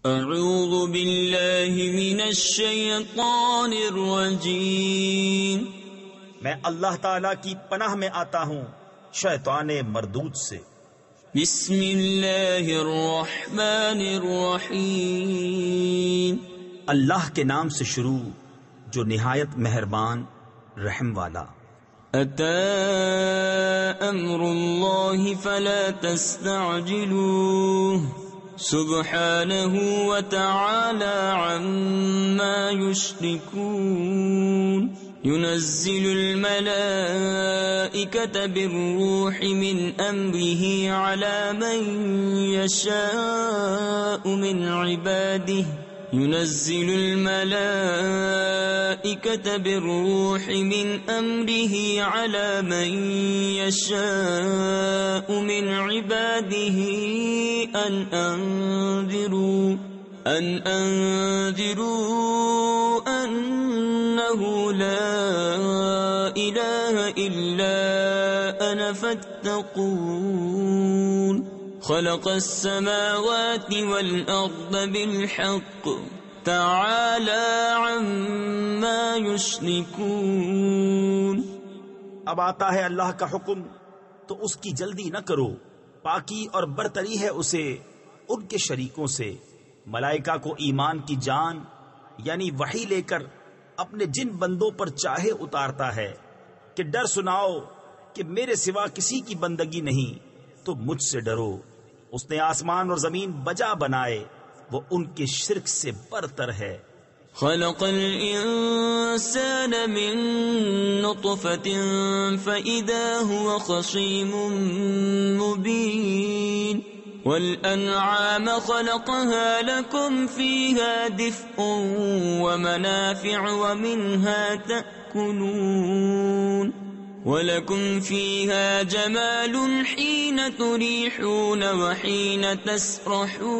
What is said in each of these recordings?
اعوذ باللہ من الشیطان الرجیم، میں اللہ تعالی کی پناہ میں آتا ہوں شیطان مردود سے۔ بسم اللہ الرحمن الرحیم، اللہ کے نام سے شروع جو نہایت مہربان رحم والا۔ اتی امر اللہ فلا تستعجلوه سبحانہ وتعالی عما یشرکون، ينزل الملائكة بالروح من أمره على من يشاء من عباده، ينزل الملائكة بالروح من أمره على من يشاء من عباده أن أنذروا أنه لا إله إلا أنا فاتقون، خلق السماوات والأرض بالحق تعالى عما يشركون۔ اب آتا ہے اللہ کا حکم تو اس کی جلدی نہ کرو، پاکی اور برتری ہے اسے ان کے شریکوں سے۔ ملائکہ کو ایمان کی جان یعنی وحی لے کر اپنے جن بندوں پر چاہے اتارتا ہے کہ ڈر سناؤ کہ میرے سوا کسی کی بندگی نہیں تو مجھ سے ڈرو۔ اس نے آسمان اور زمین بجا بنائے، وہ ان کے شرک سے برتر ہے۔ خلق الانسان من نطفة فإذا هو خصيم مبين، والأنعام خلقها لكم فيها دفء ومنافع ومنها تأكلون، وَلَكُمْ فِيهَا جَمَالٌ حِينَ تُرِيحُونَ وَحِينَ تَسْرَحُونَ،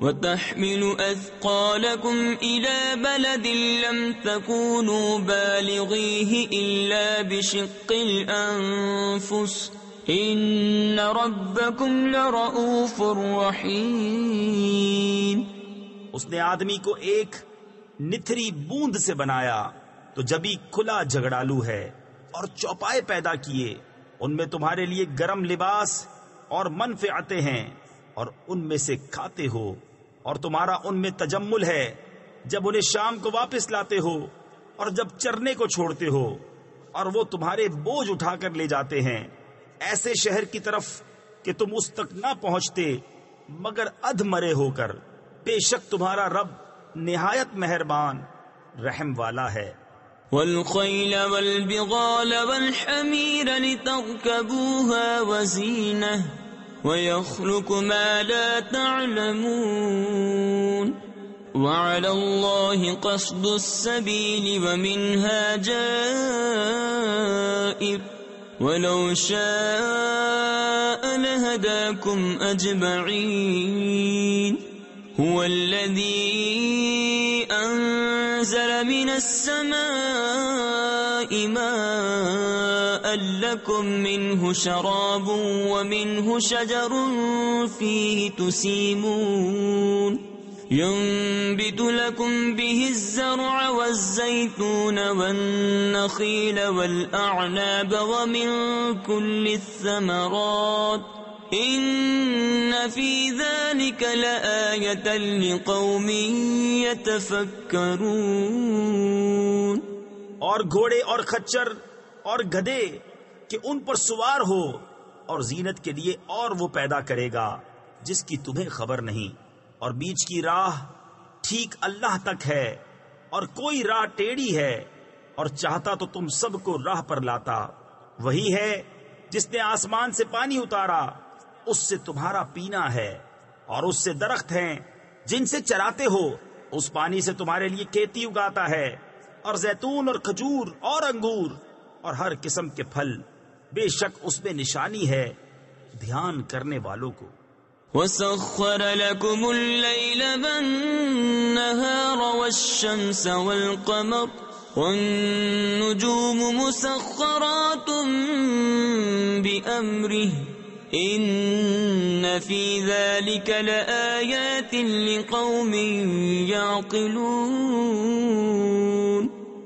وَتَحْمِلُ أَثْقَالَكُمْ إِلَى بَلَدٍ لَمْ تَكُونُوا بَالِغِيهِ إِلَّا بِشِقِّ الْأَنفُسِ إِنَّ رَبَّكُمْ لَرَؤُوفٌ رَحِيمٌ۔ اس نے آدمی کو ایک نتھری بوند سے بنایا تو جبھی کھلا جھگڑالو ہے، اور چوپائے پیدا کیے، ان میں تمہارے لیے گرم لباس اور منفعتیں ہیں، اور ان میں سے کھاتے ہو، اور تمہارا ان میں تجمل ہے جب انہیں شام کو واپس لاتے ہو اور جب چرنے کو چھوڑتے ہو، اور وہ تمہارے بوجھ اٹھا کر لے جاتے ہیں ایسے شہر کی طرف کہ تم اس تک نہ پہنچتے مگر ادھ مرے ہو کر۔ بے شک تمہارا رب نہایت مہربان رحم والا ہے۔ والخيل والبغال والحمير لتركبوها وزينة ويخلق ما لا تعلمون، وعلى الله قصد السبيل ومنها جائر، ولو شاء لهداكم أجمعين، هو الذي أنزل من السماء ماء لكم منه شراب ومنه شجر فيه تسيمون، ينبت لكم به الزرع والزيتون والنخيل والأعناب ومن كل الثمرات، ان فی ذلک لآیۃ لقوم یتفکرون۔ اور گھوڑے اور خچر اور گدھے کہ ان پر سوار ہو، اور زینت کے لیے اور وہ پیدا کرے گا جس کی تمہیں خبر نہیں، اور بیچ کی راہ ٹھیک اللہ تک ہے، اور کوئی راہ ٹیڑھی ہے، اور چاہتا تو تم سب کو راہ پر لاتا۔ وہی ہے جس نے آسمان سے پانی اتارا، اس سے تمہارا پینا ہے، اور اس سے درخت ہیں جن سے چراتے ہو، اس پانی سے تمہارے لیے کھیتی اگاتا ہے، اور زیتون اور کھجور اور انگور اور ہر قسم کے پھل، بے شک اس میں نشانی ہے دھیان کرنے والوں کو۔ وَسَخَّرَ لَكُمُ اللَّيْلَ وَالنَّهَارَ وَالشَّمْسَ وَالْقَمَرَ وَالنُّجُومُ مُسَخَّرَاتٌ بِأَمْرِهِ إن في ذلك لآيات لقوم يعقلون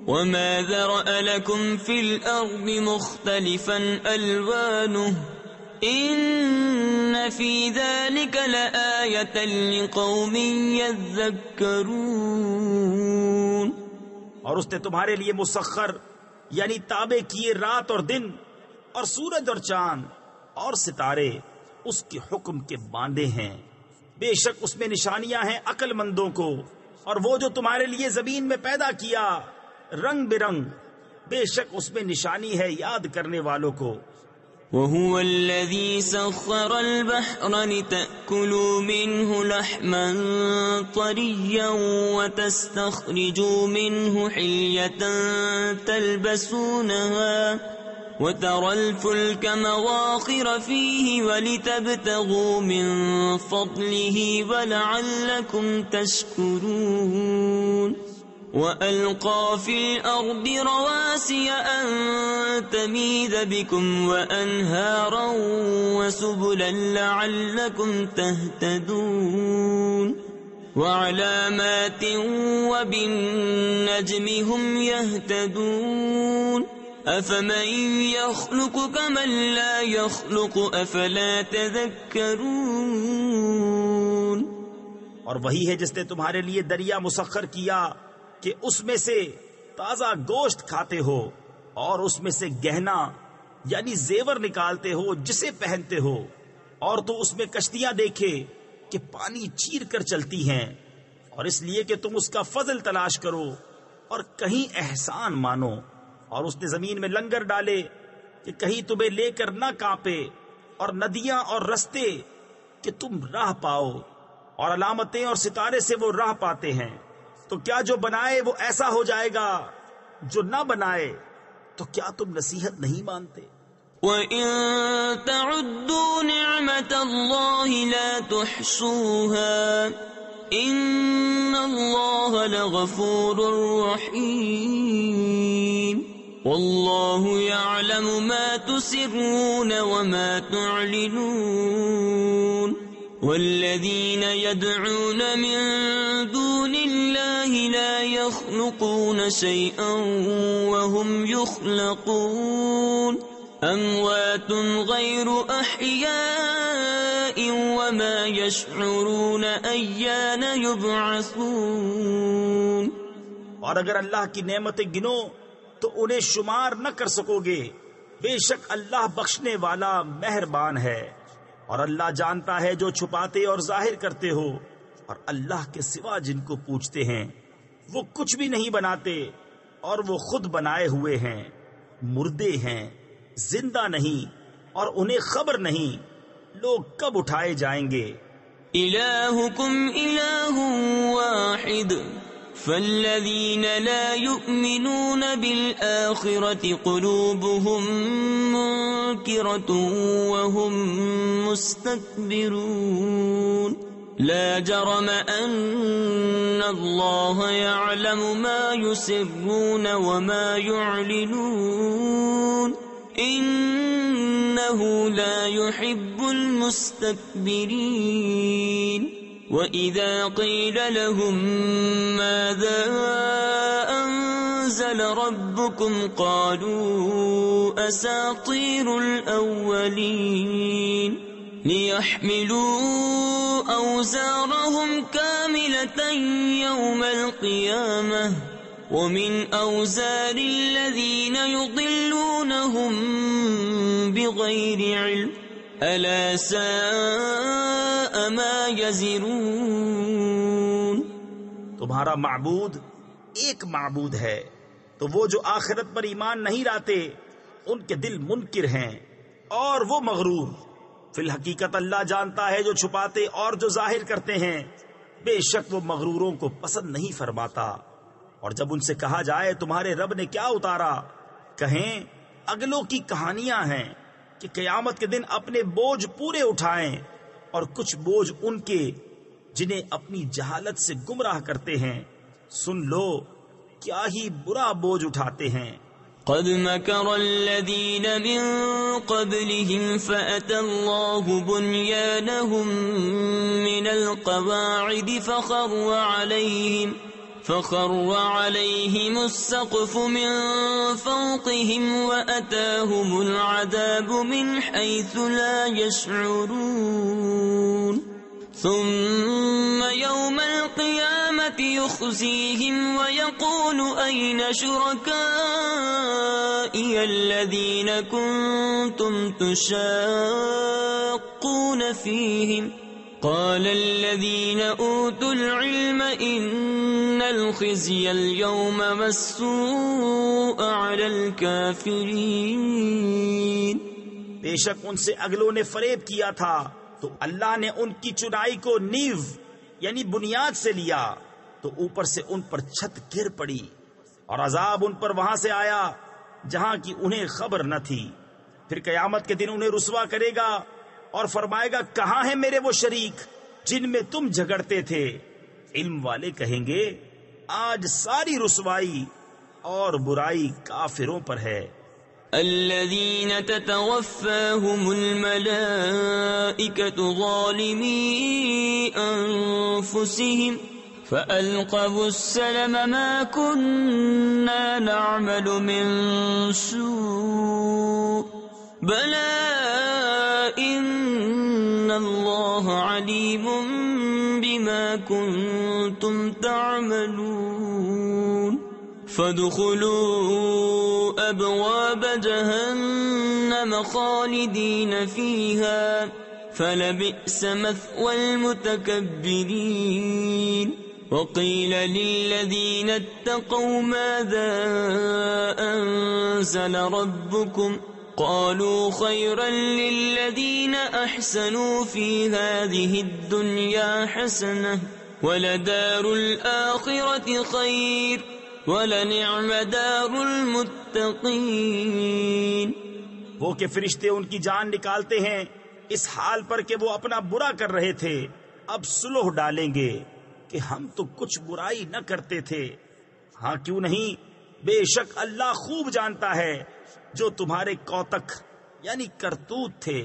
وما ذرأ لكم في الأرض مختلفا ألوانه إن في ذلك لآية لقوم يذكرون. اور اس نے تمہارے لیے مسخر یعنی تابع کیے رات اور دن اور سورج اور چاند اور ستارے اس کے حکم کے باندھے ہیں. بے شک اس میں نشانیاں ہیں عقل مندوں کو. اور وہ جو تمہارے لیے زمین میں پیدا کیا رنگ برنگ، بے شک اس میں نشانی ہے یاد کرنے والوں کو. وهو الذي سخر البحر لتأكلوا منه لحما طريا وتستخرجوا منه حلية تلبسونها وترى الفلك مواخر فيه ولتبتغوا من فضله ولعلكم تشكرون. وألقى في الأرض رواسي أن تميد بكم وأنهارا وسبلا لعلكم تهتدون. وعلامات وبالنجم هم يهتدون. أفمن يخلق كمن لا يخلق أفلا تذكرون. اور وہی ہے جس نے تمہارے لیے دریا مسخر کیا کہ اس میں سے تازہ گوشت کھاتے ہو اور اس میں سے گہنا یعنی زیور نکالتے ہو جسے پہنتے ہو. اور تو اس میں کشتیاں دیکھے کہ پانی چیر کر چلتی ہیں، اور اس لیے کہ تم اس کا فضل تلاش کرو اور کہیں احسان مانو. اور اس نے زمین میں لنگر ڈالے کہ کہیں تمہیں لے کر نہ کانپے، اور ندیاں اور رستے کہ تم راہ پاؤ، اور علامتیں اور ستارے سے وہ راہ پاتے ہیں. تو کیا جو بنائے وہ ایسا ہو جائے گا، جو نہ بنائے تو کیا تم نصیحت نہیں مانتے؟ وَإِن تَعُدُّوا نِعْمَةَ اللَّهِ لَا تُحْصُوهَا إِنَّ اللَّهَ لَغَفُورٌ رَّحِيمٌ. وَاللَّهُ يَعْلَمُ مَا تُسِرُّونَ وَمَا تُعْلِنُونَ. والذين يدعون من دون الله لا يخلقون شيئا وهم يخلقون أموات غير أحياء وما يشعرون أيان يبعثون. اور اگر اللہ کی نعمتیں گنو تو انہیں شمار نہ کر سکو گے. بے شک اللہ بخشنے والا مہربان ہے. اور اللہ جانتا ہے جو چھپاتے اور ظاہر کرتے ہو. اور اللہ کے سوا جن کو پوچھتے ہیں وہ کچھ بھی نہیں بناتے، اور وہ خود بنائے ہوئے ہیں. مردے ہیں، زندہ نہیں، اور انہیں خبر نہیں لوگ کب اٹھائے جائیں گے. إلهكم إله واحد فالذين لا يؤمنون بالآخرة قلوبهم منكرة وهم مستكبرون. لا جرم أن الله يعلم ما يسرون وما يعلنون إنه لا يحب المستكبرين. وَإِذَا قِيلَ لَهُم مَّاذَا أَنزَلَ رَبُّكُمْ قَالُوا أَسَاطِيرُ الْأَوَّلِينَ لِيَحْمِلُوا أَوْزَارَهُمْ كَامِلَةً يَوْمَ الْقِيَامَةِ وَمِنْ أَوْزَارِ الَّذِينَ يُضِلُّونَهُم بِغَيْرِ عِلْمٍ أَلَا سَاءَ مَا يَزِرُونَ. تمہارا معبود ایک معبود ہے، تو وہ جو آخرت پر ایمان نہیں لاتے ان کے دل منکر ہیں اور وہ مغرور. فی الحقیقت اللہ جانتا ہے جو چھپاتے اور جو ظاہر کرتے ہیں. بے شک وہ مغروروں کو پسند نہیں فرماتا. اور جب ان سے کہا جائے تمہارے رب نے کیا اتارا، کہیں اگلوں کی کہانیاں ہیں کہ قیامت کے دن اپنے بوجھ پورے اٹھائیں، اور کچھ بوجھ ان کے جنہیں اپنی جہالت سے گمراہ کرتے ہیں. سن لو کیا ہی برا بوجھ اٹھاتے ہیں. قد مكر الذين من قبلهم فأتى الله بنيانهم من القواعد فخر عليهم السقف من فوقهم وأتاهم العذاب من حيث لا يشعرون ثم يوم القيامة يخزيهم ويقول أين شركائي الذين كنتم تشاقون فيهم قال الذين أوتوا العلم إن الخزي اليوم والسوء على الكافرين. بے شک ان سے اگلوں نے فریب کیا تھا تو اللہ نے ان کی چنائی کو نیو یعنی بنیاد سے لیا تو اوپر سے ان پر چھت گر پڑی اور عذاب ان پر وہاں سے آیا جہاں کی انہیں خبر نہ تھی. پھر قیامت کے دن انہیں رسوا کرے گا اور فرمائے گا کہاں ہیں میرے وہ شریک جن میں تم جھگڑتے تھے. علم والے کہیں گے آج ساری رسوائی اور برائی کافروں پر ہے. الذين تتوفاهم الملائكة ظالمي أنفسهم فألقوا السلم ما كنا نعمل من سوء بلى إن الله عليم بما كنتم تعملون. فادخلوا أبواب جهنم خالدين فيها فلبئس مثوى المتكبرين. وقيل للذين اتقوا ماذا أنزل ربكم قالوا خيرا للذين أحسنوا في هذه الدنيا حسنة ولدار الآخرة خير وَلَنِعْمَ دَارُ الْمُتَّقِينَ. وہ کہ فرشتے ان کی جان نکالتے ہیں اس حال پر کہ وہ اپنا برا کر رہے تھے اب صلح ڈالیں گے کہ ہم تو کچھ برائی نہ کرتے تھے. ہاں کیوں نہیں، بے شک اللہ خوب جانتا ہے جو تمہارے کوتک یعنی کرتوت تھے.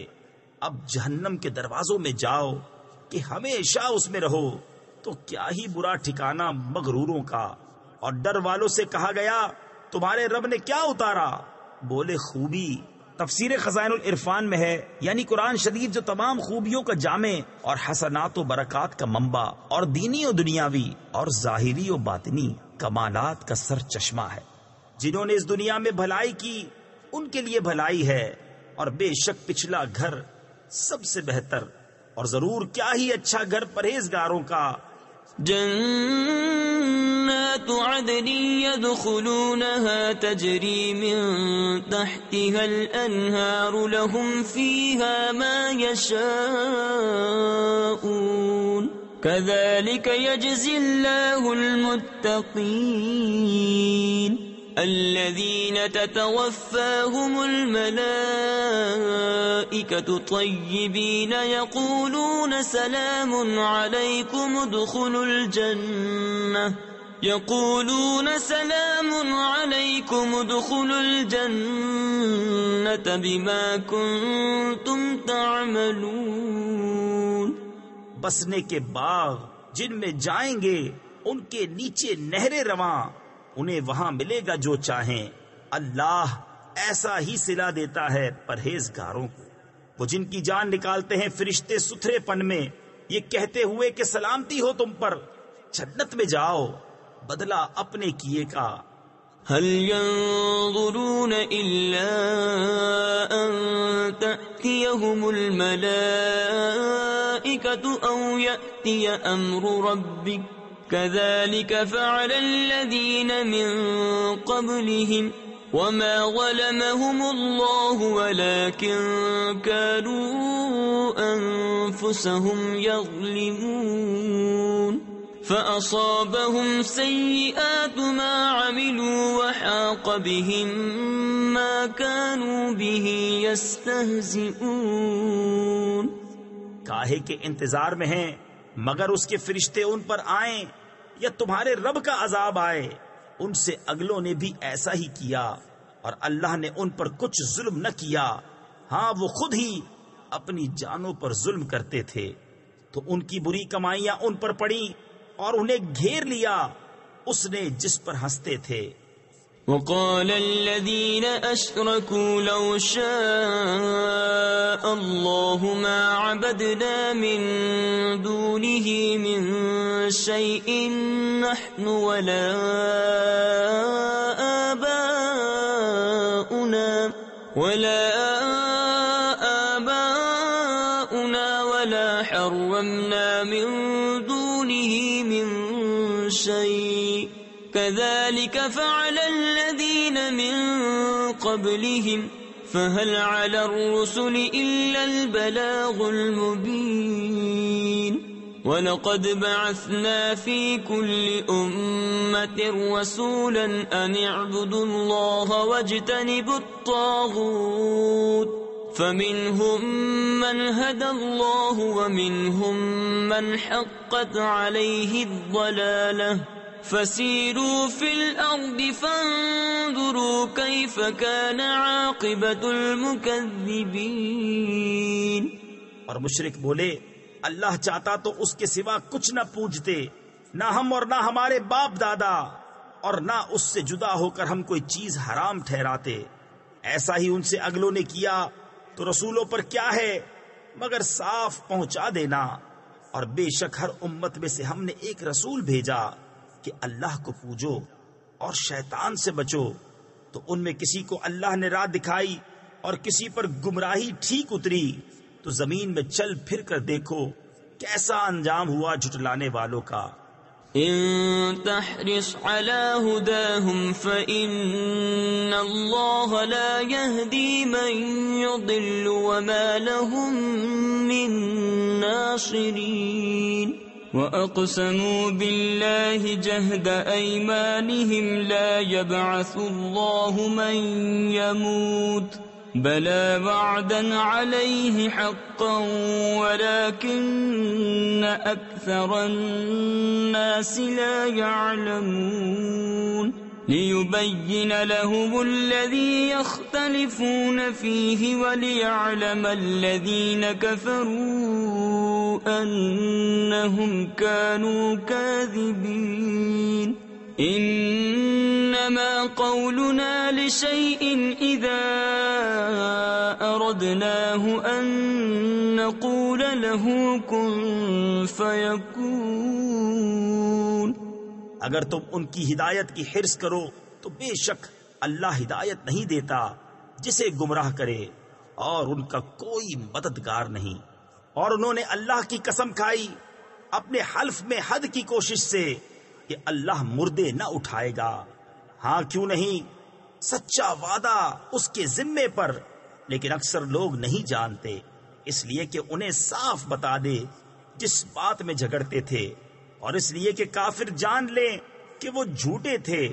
اب جہنم کے دروازوں میں جاؤ کہ ہمیشہ اس میں رہو تو کیا ہی برا ٹھکانہ مغروروں کا. اور ڈر والوں سے کہا گیا تمہارے رب نے کیا اتارا؟ بولے خوبی. تفسیر خزائن العرفان میں ہے یعنی قرآن شریف جو تمام خوبیوں کا جامع اور حسنات و برکات کا منبع اور دینی و دنیاوی اور ظاہری و باطنی کمالات کا سر چشمہ ہے. جنہوں نے اس دنیا میں بھلائی کی ان کے لیے بھلائی ہے اور بے شک پچھلا گھر سب سے بہتر اور ضرور کیا ہی اچھا گھر پرہیزگاروں کا. جنات عدن يدخلونها تجري من تحتها الأنهار لهم فيها ما يشاءون كذلك يجزي الله المتقين. الذين تتوفاهم الملائكة طيبين يقولون سلام عليكم ادخلوا الجنة بما كنتم تعملون. بسنے کے باغ جن میں جائیں گے ان کے نیچے نہریں رواں انہیں وہاں ملے گا جو چاہیں. اللہ ایسا ہی صلہ دیتا ہے پرہیزگاروں کو. وہ جن کی جان نکالتے ہیں فرشتے ستھرے پن میں یہ کہتے ہوئے کہ سلامتی ہو تم پر، جنت میں جاؤ بدلہ اپنے کیے کا. هل ينظرون إلا أن تأتيهم الملائكة أو يأتي أمر ربك كذلك فعل الذين من قبلهم وما ظلمهم الله ولكن كانوا أنفسهم يظلمون. فأصابهم سيئات ما عملوا وحاق بهم ما كانوا به يستهزئون. کاہے کے انتظار میں ہیں مگر اس کے فرشتے ان پر آئیں یا تمہارے رب کا عذاب آئے. ان سے اگلوں نے بھی ایسا ہی کیا اور اللہ نے ان پر کچھ ظلم نہ کیا، ہاں وہ خود ہی اپنی جانوں پر ظلم کرتے تھے، تو ان کی بری کمائیاں ان پر پڑیں اور انہیں گھیر لیا اس نے جس پر ہنستے تھے۔ وقال الذين أشركوا لو شاء الله ما عبدنا من دونه من شيء نحن ولا آباؤنا ولا حرمنا من دونه من شيء كذلك فعل الذين من قبلهم فهل على الرسل إلا البلاغ المبين وَلَقَدْ بَعَثْنَا فِي كُلِّ أُمَّةٍ رَسُولًا أَنِ اعْبُدُوا اللَّهَ وَاجْتَنِبُوا الطَّاغُوتَ فَمِنْهُمْ مَنْ هَدَى اللَّهُ وَمِنْهُمْ مَنْ حَقَّتْ عَلَيْهِ الضَّلَالَةُ فَسِيرُوا فِي الْأَرْضِ فَانظُرُوا كَيْفَ كَانَ عَاقِبَةُ الْمُكَذِّبِينَ۔ اور مشرک بولے اللہ چاہتا تو اس کے سوا کچھ نہ پوجتے، نہ ہم اور نہ ہمارے باپ دادا، اور نہ اس سے جدا ہو کر ہم کوئی چیز حرام ٹھہراتے۔ ایسا ہی ان سے اگلوں نے کیا تو رسولوں پر کیا ہے مگر صاف پہنچا دینا۔ اور بے شک ہر امت میں سے ہم نے ایک رسول بھیجا کہ اللہ کو پوجو اور شیطان سے بچو، تو ان میں کسی کو اللہ نے راہ دکھائی اور کسی پر گمراہی ٹھیک اتری، تو زمین میں چل پھر کر دیکھو کیسا انجام ہوا جھٹلانے والوں کا۔ ان تحرص على هداهم فإن الله لا يهدي من يضل وما لهم من ناصرين وأقسموا بالله جهد أيمانهم لا يبعث الله من يموت بلى وعدا عليه حقا ولكن أكثر الناس لا يعلمون ليبين لهم الذي يختلفون فيه وليعلم الذين كفروا أنهم كانوا كاذبين۔ انما قولنا لشيء اذا اردناه ان نقول له كن فيكون۔ اگر تم ان کی ہدایت کی حرص کرو تو بے شک اللہ ہدایت نہیں دیتا جسے گمراہ کرے، اور ان کا کوئی مددگار نہیں۔ اور انہوں نے اللہ کی قسم کھائی اپنے حلف میں حد کی کوشش سے کہ اللہ مردے نہ اٹھائے گا، ہاں کیوں نہیں، سچا وعدہ اس کے ذمے پر، لیکن اکثر لوگ نہیں جانتے، اس لیے کہ انہیں صاف بتا دے جس بات میں جھگڑتے تھے، اور اس لیے کہ کافر جان لیں کہ وہ جھوٹے تھے۔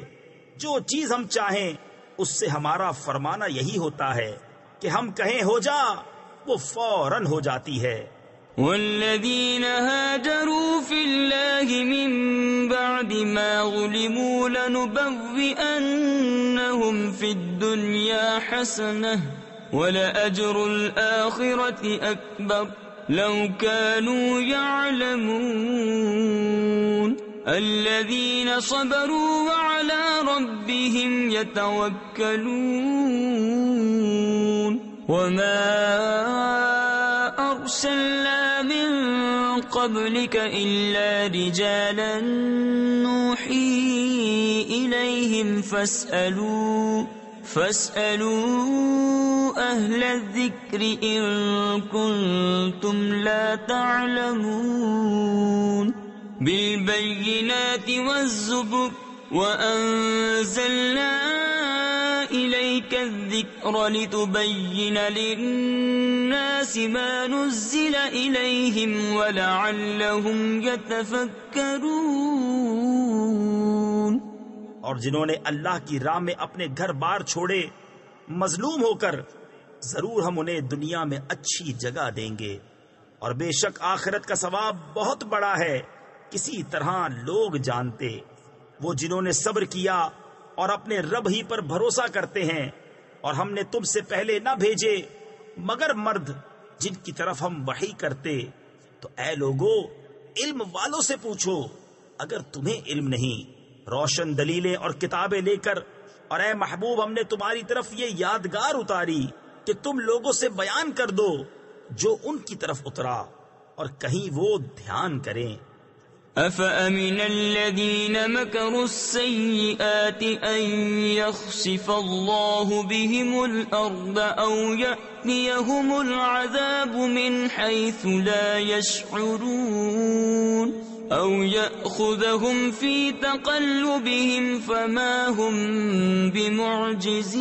جو چیز ہم چاہیں اس سے ہمارا فرمانا یہی ہوتا ہے کہ ہم کہیں ہو جا، وہ فوراً ہو جاتی ہے۔ والذين هاجروا في الله من بعد ما ظلموا لنبوئنهم في الدنيا حسنة ولأجر الآخرة أكبر لو كانوا يعلمون الذين صبروا وعلى ربهم يتوكلون وما أرسلنا من قبلك إلا رجالا نوحي إليهم فاسألوا أهل الذكر إن كنتم لا تعلمون بالبينات والزبر وأنزلنا إليك الذكر لتبين للناس ما نزل إليهم ولعلهم يتفكرون۔ اور جنہوں نے اللہ کی راہ میں اپنے گھر بار چھوڑے مظلوم ہو کر، ضرور ہم انہیں دنیا میں اچھی جگہ دیں گے، اور بے شک آخرت کا ثواب بہت بڑا ہے، کسی طرح لوگ جانتے۔ وہ جنہوں نے صبر کیا اور اپنے رب ہی پر بھروسہ کرتے ہیں، اور ہم نے تم سے پہلے نہ بھیجے مگر مرد جن کی طرف ہم وحی کرتے. تو اے لوگو علم والوں سے پوچھو اگر تمہیں علم نہیں روشن دلیلیں اور کتابیں لے کر. اور اے محبوب ہم نے تمہاری طرف یہ یادگار اتاری کہ تم لوگوں سے بیان کر دو جو ان کی طرف اترا اور کہیں وہ دھیان کریں. أَفَأَمِنَ الَّذِينَ مَكَرُوا السَّيِّئَاتِ أَن يَخْسِفَ اللَّهُ بِهِمُ الْأَرْضَ أَوْ يَأْتِيَهُمُ الْعَذَابُ مِنْ حَيْثُ لَا يَشْعُرُونَ أَوْ يَأْخُذَهُمْ فِي تَقَلُّبِهِمْ فَمَا هُمْ بِمُعْجِزِينَ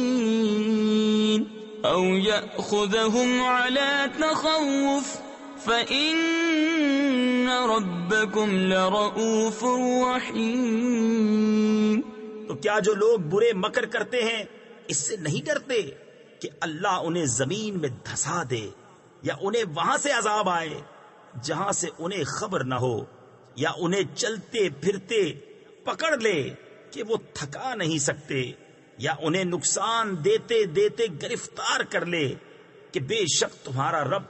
أَوْ يَأْخُذَهُمْ عَلَى تَخَوُّفٍ فَإِنَّ رَبَّكُمْ لَرَؤُوفٌ رَحِيمٌ. تو کیا جو لوگ برے مکر کرتے ہیں اس سے نہیں ڈرتے کہ اللہ انہیں زمین میں دھسا دے یا انہیں وہاں سے عذاب آئے جہاں سے انہیں خبر نہ ہو یا انہیں چلتے پھرتے پکڑ لے کہ وہ تھکا نہیں سکتے یا انہیں نقصان دیتے دیتے گرفتار کر لے کہ بے شک تمہارا رب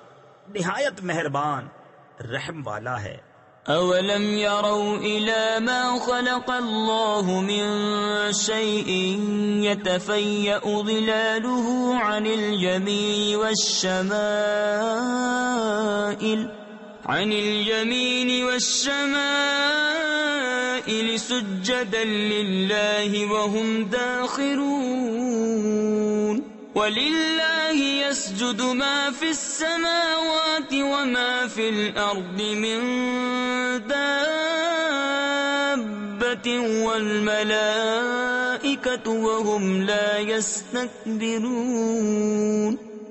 نہایت مہربان رحم والا ہے. أَوَلَمْ يَرَوْا إِلَى مَا خَلَقَ اللَّهُ مِنْ شَيْءٍ يَتَفَيَّأُ ظِلَالُهُ عَنِ الْيَمِينِ وَالشَّمَائِلِ سُجَّدًا لِلَّهِ وَهُمْ دَاخِرُونَ. وَلِلَّهِ يَسْجُدُ مَا فِي السَّمَاوَاتِ وَمَا فِي الْأَرْضِ مِن دَابَّةٍ وَالْمَلَائِكَةُ وَهُمْ لَا يَسْتَكْبِرُونَ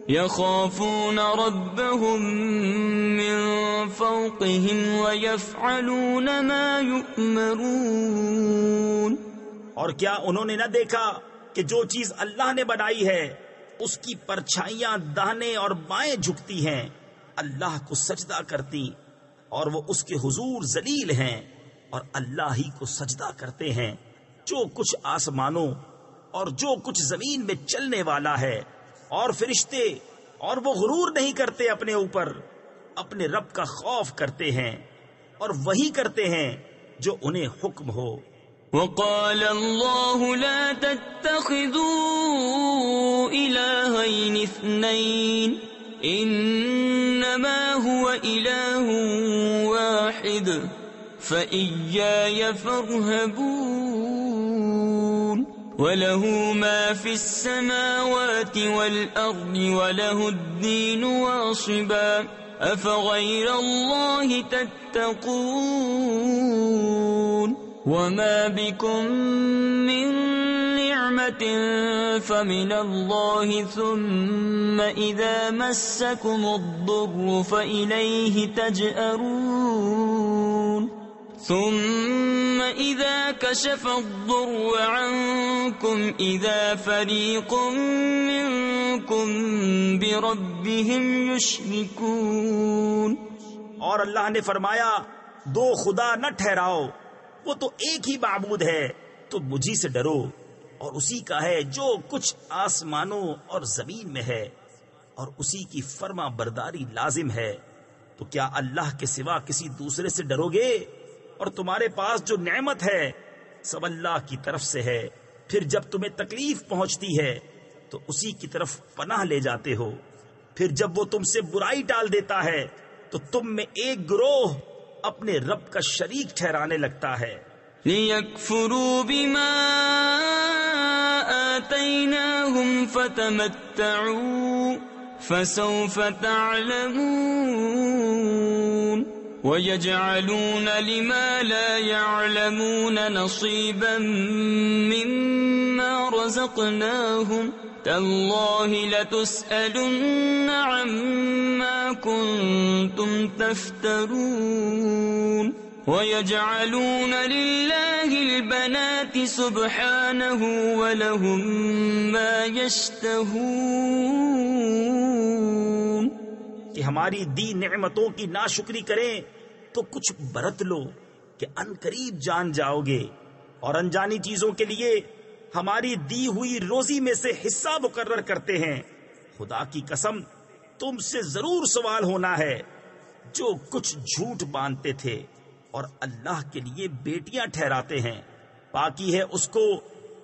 يَخَافُونَ رَبَّهُم مِّن فَوْقِهِمْ وَيَفْعَلُونَ مَا يُؤْمَرُونَ. اور کیا انہوں نے نہ دیکھا کہ جو چیز اللہ نے بنائی ہے اس کی پرچھائیاں داہنے اور بائیں جھکتی ہیں اللہ کو سجدہ کرتی اور وہ اس کے حضور ذلیل ہیں اور اللہ ہی کو سجدہ کرتے ہیں. جو کچھ آسمانوں اور جو کچھ زمین میں چلنے والا ہے اور فرشتے اور وہ غرور نہیں کرتے اپنے اوپر اپنے رب کا خوف کرتے ہیں اور وہی کرتے ہیں جو انہیں حکم ہو. وقال الله لا تتخذوا إلهين اثنين إنما هو إله واحد فإياي فارهبون. وله ما في السماوات والأرض وله الدين واصبا أفغير الله تتقون. وما بكم من نعمة فمن الله ثم إذا مسكم الضر فإليه تجأرون. ثم إذا كشف الضر عنكم إذا فريق منكم بربهم يشركون. اور اللہ نے فرمایا دو خدا نہ ٹھہراؤ وہ تو ایک ہی معبود ہے تو مجھی سے ڈرو اور اسی کا ہے جو کچھ آسمانوں اور زمین میں ہے اور اسی کی فرما برداری لازم ہے. تو کیا اللہ کے سوا کسی دوسرے سے ڈرو گے؟ اور تمہارے پاس جو نعمت ہے سب اللہ کی طرف سے ہے. پھر جب تمہیں تکلیف پہنچتی ہے تو اسی کی طرف پناہ لے جاتے ہو. پھر جب وہ تم سے برائی ٹال دیتا ہے تو تم میں ایک گروہ اپنے رب کا شریک ٹھہرانے لگتا ہے. لِيَكْفُرُوا بِمَا آتَيْنَاهُمْ فَتَمَتَّعُوا فَسَوْفَ تَعْلَمُونَ. وَيَجْعَلُونَ لِمَا لَا يَعْلَمُونَ نَصِيبًا مِّمَّا رَزَقْنَاهُمْ تَاللَّهِ لَتُسْأَلُنَّ عَمَّا كُنتُمْ تَفْتَرُونَ. وَيَجْعَلُونَ لِلَّهِ الْبَنَاتِ سُبْحَانَهُ وَلَهُم مَّا يَشْتَهُونَ. کہ ہماری دی نعمتوں کی ناشکری کریں تو کچھ برت لو کہ ان قریب جان جاؤ گے اور انجانی چیزوں کے لیے ہماری دی ہوئی روزی میں سے حصہ مقرر کرتے ہیں. خدا کی قسم تم سے ضرور سوال ہونا ہے جو کچھ جھوٹ باندھتے تھے اور اللہ کے لیے بیٹیاں ٹھہراتے ہیں. پاکی ہے اس کو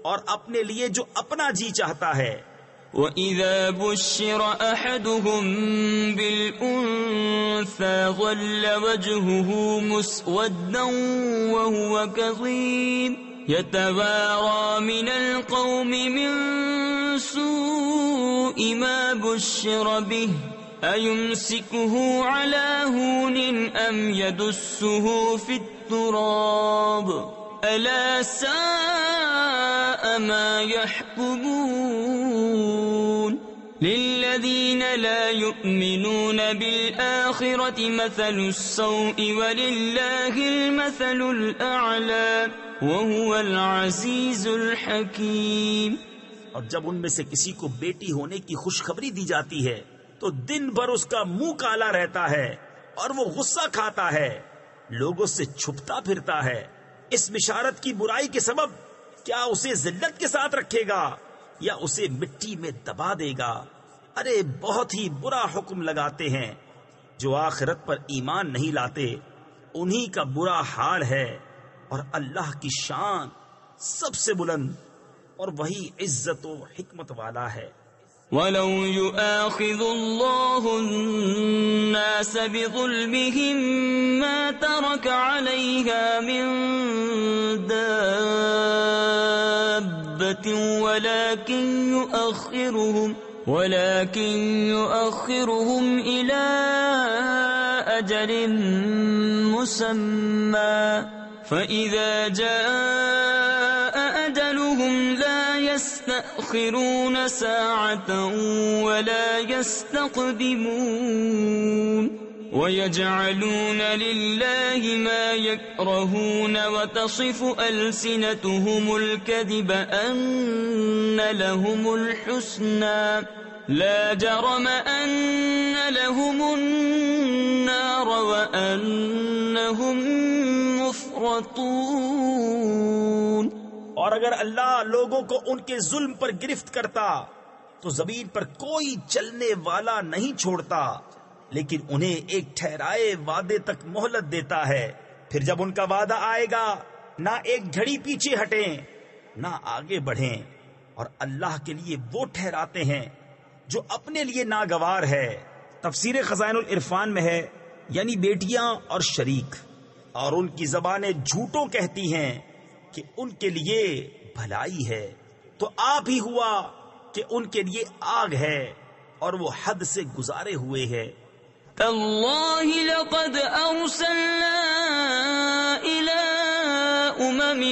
اور اپنے لیے جو اپنا جی چاہتا ہے. وَإِذَا بُشِّرَ أَحَدُهُم بِالْأُنثَىٰ ظَلَّ وَجْهُهُ مُسْوَدًّا وَهُوَ كَظِيمٌ يَتَوَارَىٰ مِنَ الْقَوْمِ مِن سُوءِ مَا بُشِّرَ بِهِ أَيُمْسِكُهُ عَلَىٰ هُونٍ أَمْ يَدُسُّهُ فِي التُّرَابِ أَلَا سَاءَ مَا يَحْكُمُونَ لِلَّذِينَ لَا يُؤْمِنُونَ بِالْآخِرَةِ مَثَلُ السَّوْءِ وَلِلَّهِ الْمَثَلُ الْأَعْلَىٰ وَهُوَ الْعَزِيزُ الْحَكِيمُ. اور جب ان میں سے کسی کو بیٹی ہونے کی خوشخبری دی جاتی ہے تو دن بھر اس کا منہ کالا رہتا ہے اور وہ غصہ کھاتا ہے، لوگوں سے چھپتا پھرتا ہے. اس بشارت کی برائی کے سبب کیا اسے ذلت کے ساتھ رکھے گا یا اسے مٹی میں دبا دے گا؟ ارے بہت ہی برا حکم لگاتے ہیں. جو آخرت پر ایمان نہیں لاتے انہی کا برا حال ہے. اور اللہ کی شان سب سے بلند اور وہی عزت و حکمت والا ہے. وَلَوْ يُؤَاخِذُ اللَّهُ النَّاسَ بِظُلْمِهِمْ مَا تَرَكَ عَلَيْهَا مِن دَابَّةٍ وَلَكِنْ يُؤَخِّرُهُمْ إِلَىٰ أَجَلٍ مُّسَمًّى فَإِذَا جَاءَ أَجَلُهُمْ لَا يَسْتَأْخِرُونَ سَاعَةً وَلَا يَسْتَقْدِمُونَ. وَيَجْعَلُونَ لِلَّهِ مَا يَكْرَهُونَ وَتَصِفُ أَلْسِنَتُهُمُ الْكَذِبَ أَنَّ لَهُمُ الْحُسْنَىٰ لَا جَرَمَ أَنَّ لَهُمُ النَّارَ وَأَنَّهُمْ مُفْرَطُونَ. اور اگر اللہ لوگوں کو ان کے ظلم پر گرفت کرتا تو زمین پر کوئی چلنے والا نہیں چھوڑتا، لیکن انہیں ایک ٹھہرائے وعدے تک مہلت دیتا ہے. پھر جب ان کا وعدہ آئے گا نہ ایک گھڑی پیچھے ہٹیں نہ آگے بڑھیں. اور اللہ کے لیے وہ ٹھہراتے ہیں جو اپنے لیے ناگوار ہے. تفسیر خزائن العرفان میں ہے یعنی بیٹیاں اور شریک. اور ان کی زبانیں جھوٹوں کہتی ہیں کہ ان کے لیے بھلائی ہے، تو آپ ہی ہوا کہ ان کے لیے آگ ہے اور وہ حد سے گزارے ہوئے ہے. تاللہ لقد ارسلنا الى امم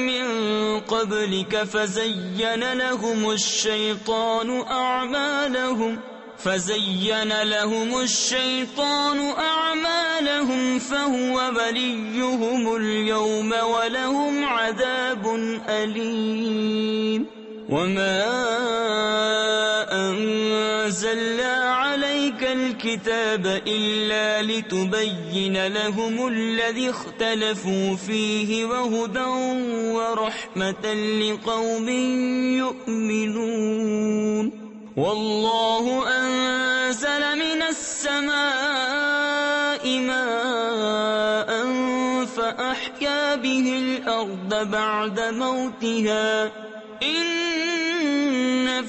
من قبلك فزين لهم الشيطان أعمالهم فهو وليهم اليوم ولهم عذاب أليم. وما أنزلنا عليك الكتاب إلا لتبين لهم الذي اختلفوا فيه وهدى ورحمة لقوم يؤمنون. والله أنزل من السماء ماء فأحيا به الأرض بعد موتها إن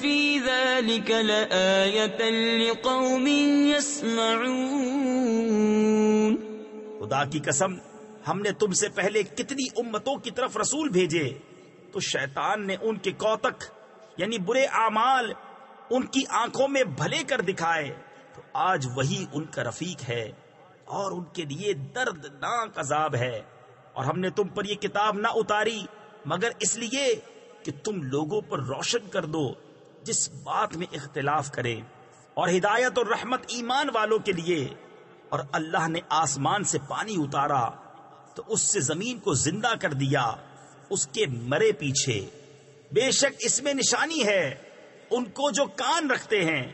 في ذلك لآية لقوم يسمعون. خدا کی قسم ہم نے تم سے پہلے کتنی امتوں کی طرف رسول بھیجے تو شیطان نے ان کے کوتک یعنی برے اعمال ان کی آنکھوں میں بھلے کر دکھائے. تو آج وہی ان کا رفیق ہے اور ان کے لیے دردناک عذاب ہے. اور ہم نے تم پر یہ کتاب نہ اتاری مگر اس لیے کہ تم لوگوں پر روشن کر دو جس بات میں اختلاف کرے، اور ہدایت اور رحمت ایمان والوں کے لیے. اور اللہ نے آسمان سے پانی اتارا تو اس سے زمین کو زندہ کر دیا اس کے مرے پیچھے. بے شک اس میں نشانی ہے ان کو جو کان رکھتے ہیں.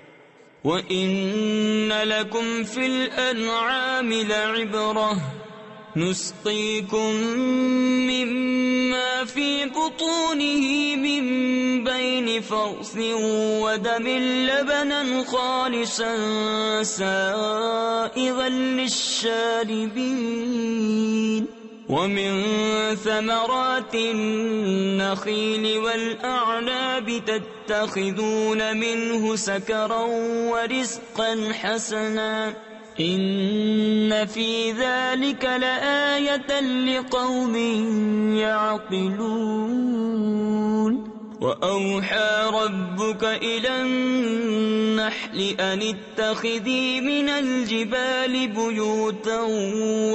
وَإِنَّ لَكُمْ فِي الْأَنْعَامِ لَعِبْرَةً نسقيكم مما في بطونه من بين فرث ودم لبنا خالصا سائغا للشاربين ومن ثمرات النخيل والأعناب تتخذون منه سكرا ورزقا حسنا إن في ذلك لآية لقوم يعقلون وأوحى ربك إلى النحل أن اتخذي من الجبال بيوتا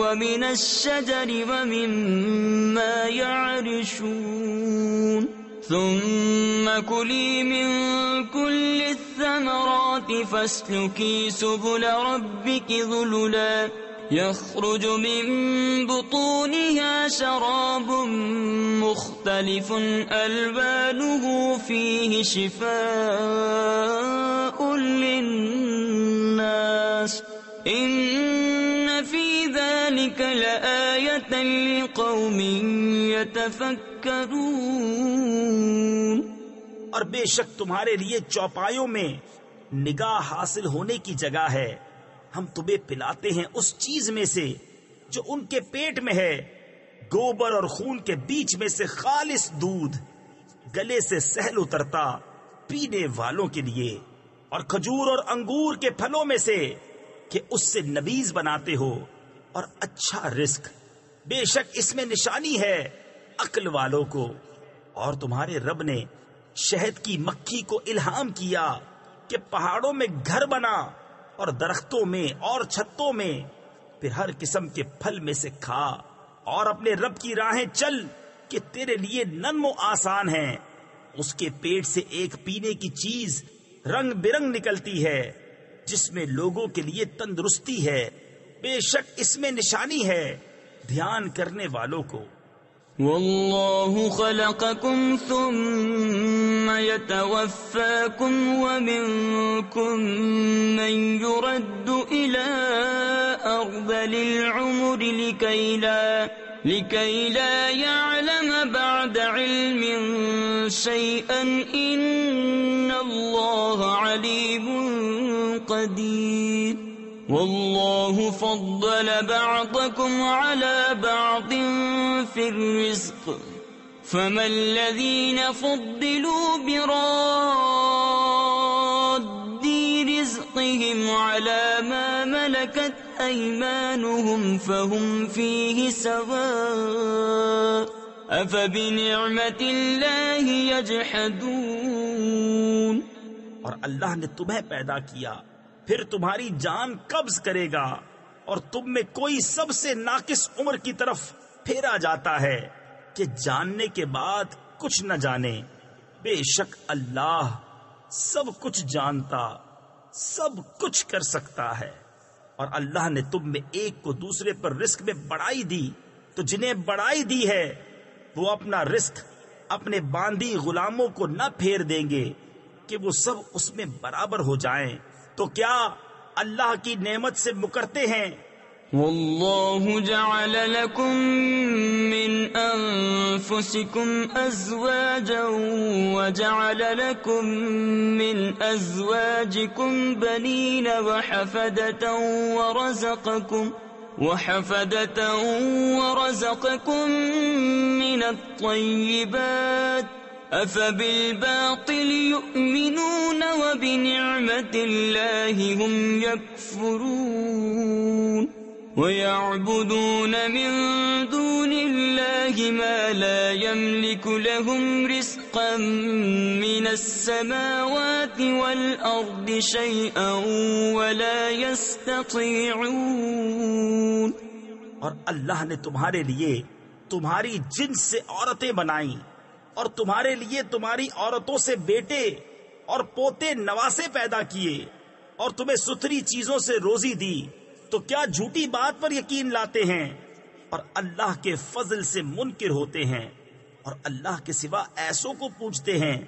ومن الشجر ومما يعرشون ثم كلي من كل الثمرات فاسلكي سبل ربك ذللا يخرج من بطونها شراب مختلف ألوانه فيه شفاء للناس إن في ذلك لآية لقوم يتفكرون۔ اور بے شک تمہارے لیے چوپایوں میں نگاہ حاصل ہونے کی جگہ ہے، ہم تمہیں پلاتے ہیں اس چیز میں سے جو ان کے پیٹ میں ہے، گوبر اور خون کے بیچ میں سے خالص دودھ، گلے سے سہل اترتا پینے والوں کے لیے، اور کھجور اور انگور کے پھلوں میں سے کہ اس سے نبیذ بناتے ہو، اور اچھا رزق۔ بے شک اس میں نشانی ہے عقل والوں کو۔ اور تمہارے رب نے شہد کی مکھی کو الہام کیا کہ پہاڑوں میں گھر بنا اور درختوں میں اور چھتوں میں، پھر ہر قسم کے پھل میں سے کھا اور اپنے رب کی راہیں چل کہ تیرے لیے نرم و آسان ہیں۔ اس کے پیٹ سے ایک پینے کی چیز رنگ برنگ نکلتی ہے جس میں لوگوں کے لیے تندرستی ہے، بے شک اس میں نشانی ہے دھیان کرنے والوں کو۔ والله خلقكم ثم يتوفاكم ومنكم من يرد إلى أرذل العمر لكي لا يعلم بعد علم شيئا إن الله عليم قدير والله فضل بعضكم على بعض في الرزق فما الذين فضلوا براد رزقهم على ما ملكت أيمانهم فهم فيه سواء أفبنعمة الله يجحدون۔ اور اللہ نے تمہیں پیدا کیا، پھر تمہاری جان قبض کرے گا، اور تم میں کوئی سب سے ناقص عمر کی طرف پھیرا جاتا ہے کہ جاننے کے بعد کچھ نہ جانے۔ بے شک اللہ سب کچھ جانتا، سب کچھ کر سکتا ہے۔ اور اللہ نے تم میں ایک کو دوسرے پر رزق میں بڑائی دی، تو جنہیں بڑائی دی ہے وہ اپنا رزق اپنے باندی غلاموں کو نہ پھیر دیں گے کہ وہ سب اس میں برابر ہو جائیں، تو کیا اللہ کی نعمت سے مکرتے ہیں؟ والله جعل لكم من أنفسكم أزواجا وجعل لكم من أزواجكم بنين وحفدة ورزقكم من الطيبات أفبالباطل يؤمنون وبنعمة الله هم يكفرون ويعبدون من دون الله ما لا يملك لهم رزقا من السماوات والأرض شيئا ولا يستطيعون۔ اور اللہ نے تمہارے لیے تمہاری جنس سے عورتیں بنائیں اور تمہارے لیے تمہاری عورتوں سے بیٹے اور پوتے نواسے پیدا کیے اور تمہیں ستھری چیزوں سے روزی دی، تو کیا جھوٹی بات پر یقین لاتے ہیں اور اللہ کے فضل سے منکر ہوتے ہیں، اور اللہ کے سوا ایسوں کو پوچھتے ہیں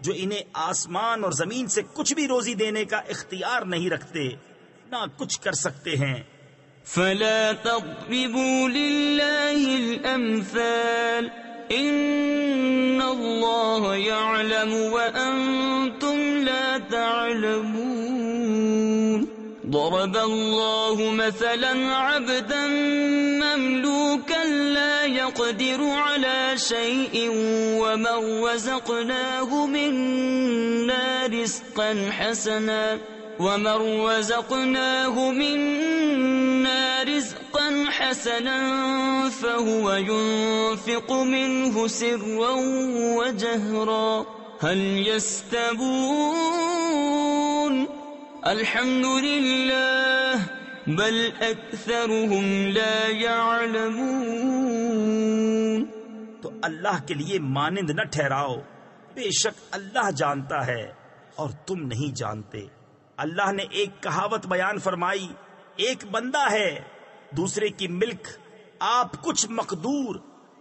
جو انہیں آسمان اور زمین سے کچھ بھی روزی دینے کا اختیار نہیں رکھتے، نہ کچھ کر سکتے ہیں۔ فلا تضربوا لله الأمثال إن الله يعلم وأنتم لا تعلمون ضرب الله مثلا عبدا مملوكا لا يقدر على شيء ومن رزقناه منا رزقا حسنا فهو ينفق منه سرا وجهرا هل يستوون الحمد لله بل أكثرهم لا يعلمون. تو اللہ کے لیے مانند نہ ٹھہراؤ، بے شک اللہ جانتا ہے اور تم نہیں جانتے. اللہ نے ایک کہاوت بیان فرمائی، ایک بندہ ہے دوسرے کی ملک آپ کچھ مقدور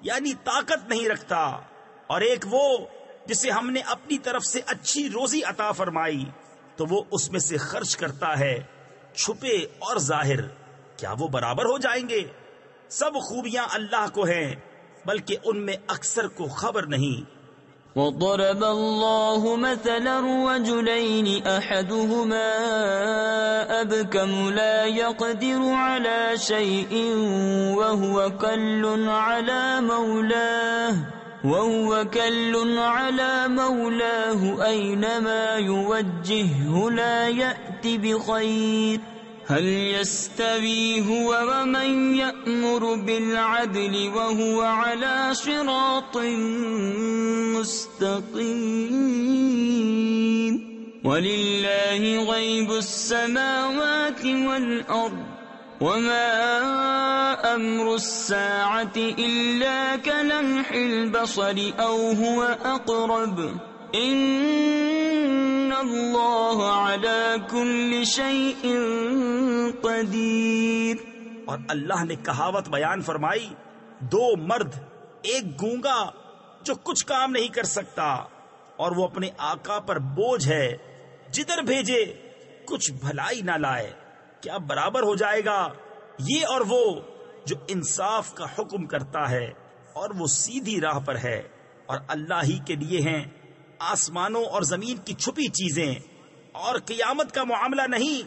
یعنی طاقت نہیں رکھتا، اور ایک وہ جسے ہم نے اپنی طرف سے اچھی روزی عطا فرمائی تو وہ اس میں سے خرچ کرتا ہے چھپے اور ظاہر، کیا وہ برابر ہو جائیں گے؟ سب خوبیاں اللہ کو ہیں بلکہ ان میں اکثر کو خبر نہیں. وضرب الله مثلا رجلين أحدهما أبكم لا يقدر على شيء وهو كل على مولاه أينما يوجهه لا يأتي بخير هل يستوي هو ومن يأمر بالعدل وهو على صراط مستقيم ولله غيب السماوات والأرض وما أمر الساعة إلا كلمح البصر أو هو أقرب إن الله على كل شيء قدير. اور اللہ نے کہاوت بیان فرمائی، دو مرد، ایک گونگا جو کچھ کام نہیں کر سکتا اور وہ اپنے آقا پر بوجھ ہے، جدھر بھیجے کچھ بھلائی نہ لائے، کیا برابر ہو جائے گا؟ یہ اور وہ جو انصاف کا حکم کرتا ہے اور وہ سیدھی راہ پر ہے. اور اللہ ہی کے لیے ہیں آسمانوں اور زمین کی چھپی چیزیں، اور قیامت کا معاملہ نہیں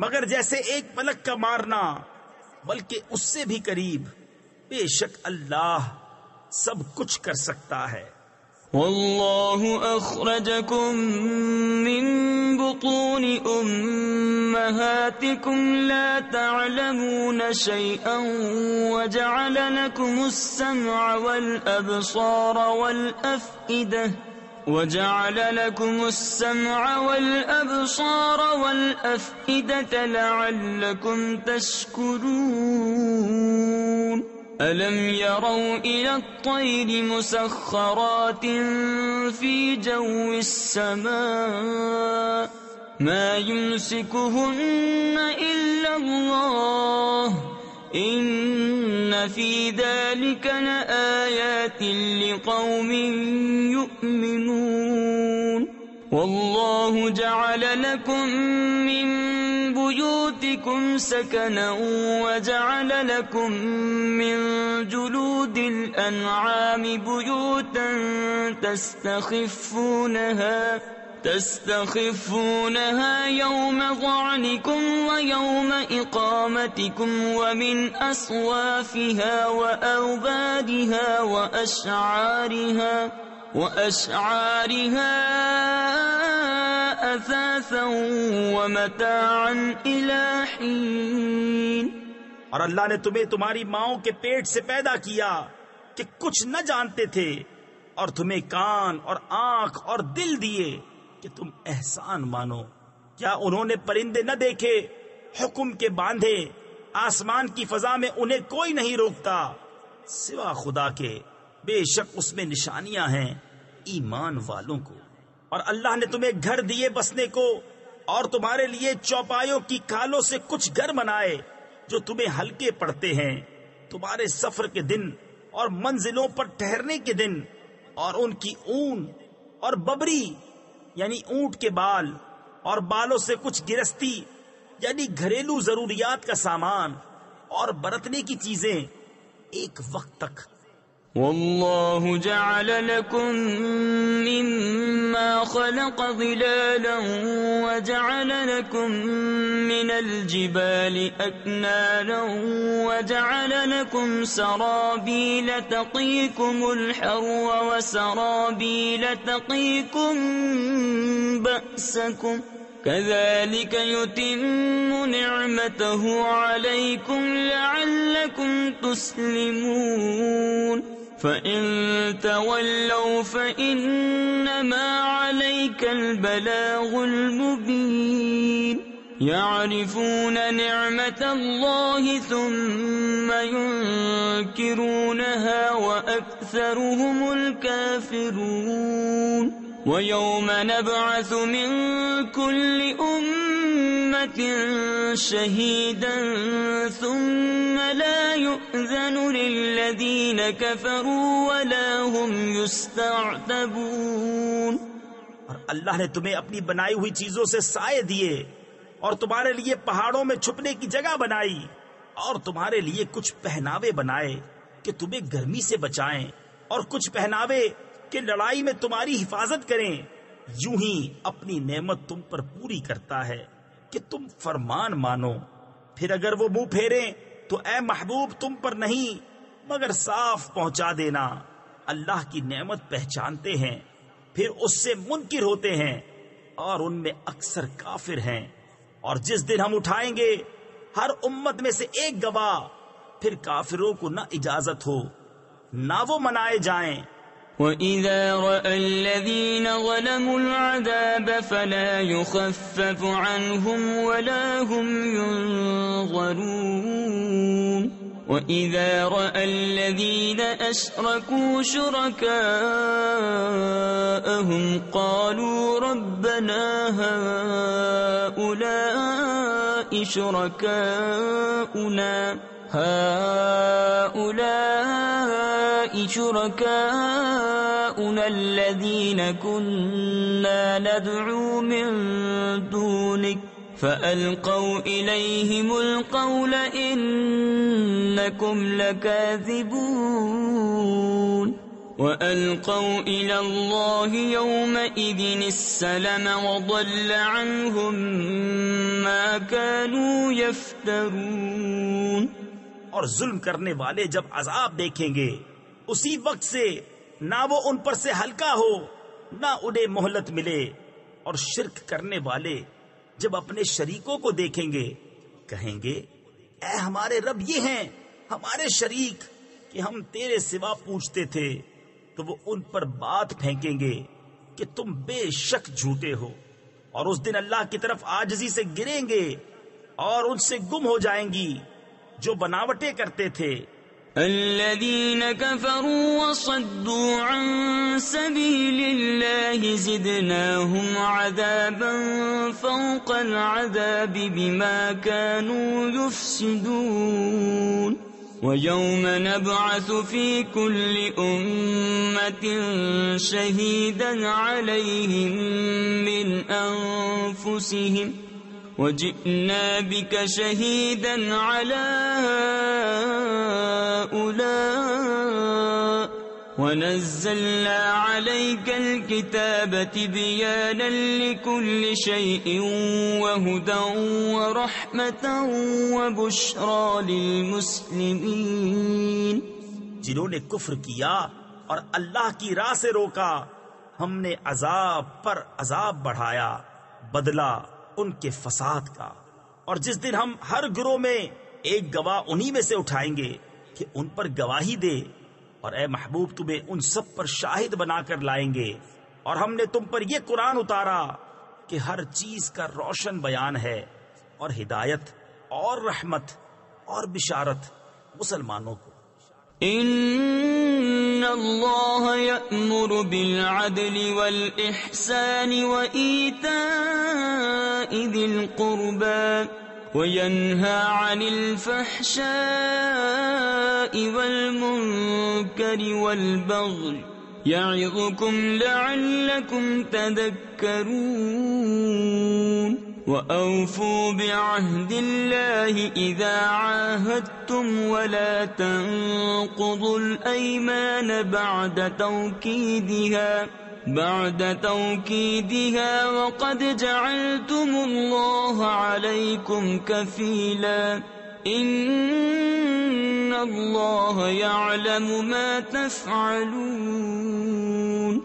مگر جیسے ایک پلک کا مارنا، بلکہ اس سے بھی قریب. بے شک اللہ سب کچھ کر سکتا ہے. والله أخرجكم من بطون أمهاتكم لا تعلمون شيئا وجعل لكم السمع والأبصار والأفئدة لعلكم تشكرون. ألم يروا إلى الطير مسخرات في جو السماء ما يمسكهن إلا الله إن في ذلك لآيات لقوم يؤمنون. والله جعل لكم من بيوتكم سكنا وجعل لكم من جلود الأنعام بيوتا تستخفونها يوم ظعنكم ويوم إقامتكم ومن أصوافها وأوبادها وأشعارها أثاثا ومتاعا إلى حين. اور اللہ نے تمہیں تمہاری ماؤں کے پیٹ سے پیدا کیا کہ کچھ نہ جانتے تھے، اور تمہیں کان اور آنکھ اور دل دیے کہ تم احسان مانو. کیا انہوں نے پرندے نہ دیکھے حکم کے باندھے؟ آسمان کی فضا میں انہیں کوئی نہیں روکتا سوا خدا کے، بے شک اس میں نشانیاں ہیں ایمان والوں کو. اور اللہ نے تمہیں گھر دیے بسنے کو، اور تمہارے لیے چوپایوں کی کھالوں سے کچھ گھر بنائے جو تمہیں ہلکے پڑتے ہیں تمہارے سفر کے دن اور منزلوں پر ٹھہرنے کے دن، اور ان کی اون اور ببری یعنی اونٹ کے بال اور بالوں سے کچھ گرستی یعنی گھریلو ضروریات کا سامان اور برتنے کی چیزیں ایک وقت تک. والله جعل لكم مما خلق ظلالا وجعل لكم من الجبال أكنانا وجعل لكم سرابيل تقيكم الحر وسرابيل تقيكم بأسكم كذلك يتم نعمته عليكم لعلكم تسلمون فإن تولوا فإنما عليك البلاغ المبين يعرفون نعمة الله ثم ينكرونها وأكثرهم الكافرون ويوم نبعث من كل أمة شهيدا ثم لا يؤذن للذين كفروا ولا هم يستعتبون. اور اللہ نے تمہیں اپنی بنائی ہوئی چیزوں سے سائے دیے اور تمہارے لیے پہاڑوں میں چھپنے کی جگہ بنائی اور تمہارے لیے کچھ پہناوے بنائے کہ تمہیں گرمی سے بچائیں اور کچھ پہناوے کہ لڑائی میں تمہاری حفاظت کریں. یوں ہی اپنی نعمت تم پر پوری کرتا ہے کہ تم فرمان مانو. پھر اگر وہ منہ پھیریں تو اے محبوب تم پر نہیں مگر صاف پہنچا دینا. اللہ کی نعمت پہچانتے ہیں پھر اس سے منکر ہوتے ہیں اور ان میں اکثر کافر ہیں. اور جس دن ہم اٹھائیں گے ہر امت میں سے ایک گواہ پھر کافروں کو نہ اجازت ہو نہ وہ منائے جائیں. وَإِذَا رَأَى الَّذِينَ ظَلَمُوا الْعَذَابَ فَلَا يُخَفَّفُ عَنْهُمْ وَلَا هُمْ يُنظَرُونَ وَإِذَا رَأَى الَّذِينَ أَشْرَكُوا شُرَكَاءَهُمْ قَالُوا رَبَّنَا هَؤُلَاءِ شركاؤنا الذين كنا ندعو من دونك فألقوا إليهم القول إنكم لكاذبون وألقوا إلى الله يومئذ السلم وضل عنهم ما كانوا يفترون. اور ظلم کرنے والے جب عذاب دیکھیں گے اسی وقت سے نہ وہ ان پر سے ہلکا ہو نہ انہیں مہلت ملے. اور شرک کرنے والے جب اپنے شریکوں کو دیکھیں گے کہیں گے اے ہمارے رب یہ ہیں ہمارے شریک کہ ہم تیرے سوا پوچھتے تھے. تو وہ ان پر بات پھینکیں گے کہ تم بے شک جھوٹے ہو. اور اس دن اللہ کی طرف عاجزی سے گریں گے اور ان سے گم ہو جائیں گی جو بناوٹیں کرتے تھے. الذين كفروا وصدوا عن سبيل الله زدناهم عذابا فوق العذاب بما كانوا يفسدون ويوم نبعث في كل أمة شهيدا عليهم من أنفسهم وجئنا بك شهيدا على هؤلاء ونزلنا عليك الكتاب تبيانا لكل شيء وهدى ورحمة وبشرى للمسلمين. جنہوں نے کفر کیا اور اللہ کی راہ سے روکا ہم نے عذاب پر عذاب بڑھایا بدلہ ان کے فساد کا. اور جس دن ہم ہر گروہ میں ایک گواہ انہی میں سے اٹھائیں گے کہ ان پر گواہی دے. اور اے محبوب تمہیں ان سب پر شاہد بنا کر لائیں گے. اور ہم نے تم پر یہ قرآن اتارا کہ ہر چیز کا روشن بیان ہے اور ہدایت اور رحمت اور بشارت مسلمانوں کو. ان اللہ یأمر بالعدل والإحسان وإیتاء ذی القربى وینہى عن الفحشاء والمنکر والبغی یعظکم لعلکم تذکرون وَأَوْفُوا بِعَهْدِ اللَّهِ إِذَا عَاهَدتُّمْ وَلَا تَنقُضُوا الْأَيْمَانَ بعد توكيدها وقد جعلتم الله عليكم كفيلا إن الله يعلم ما تفعلون۔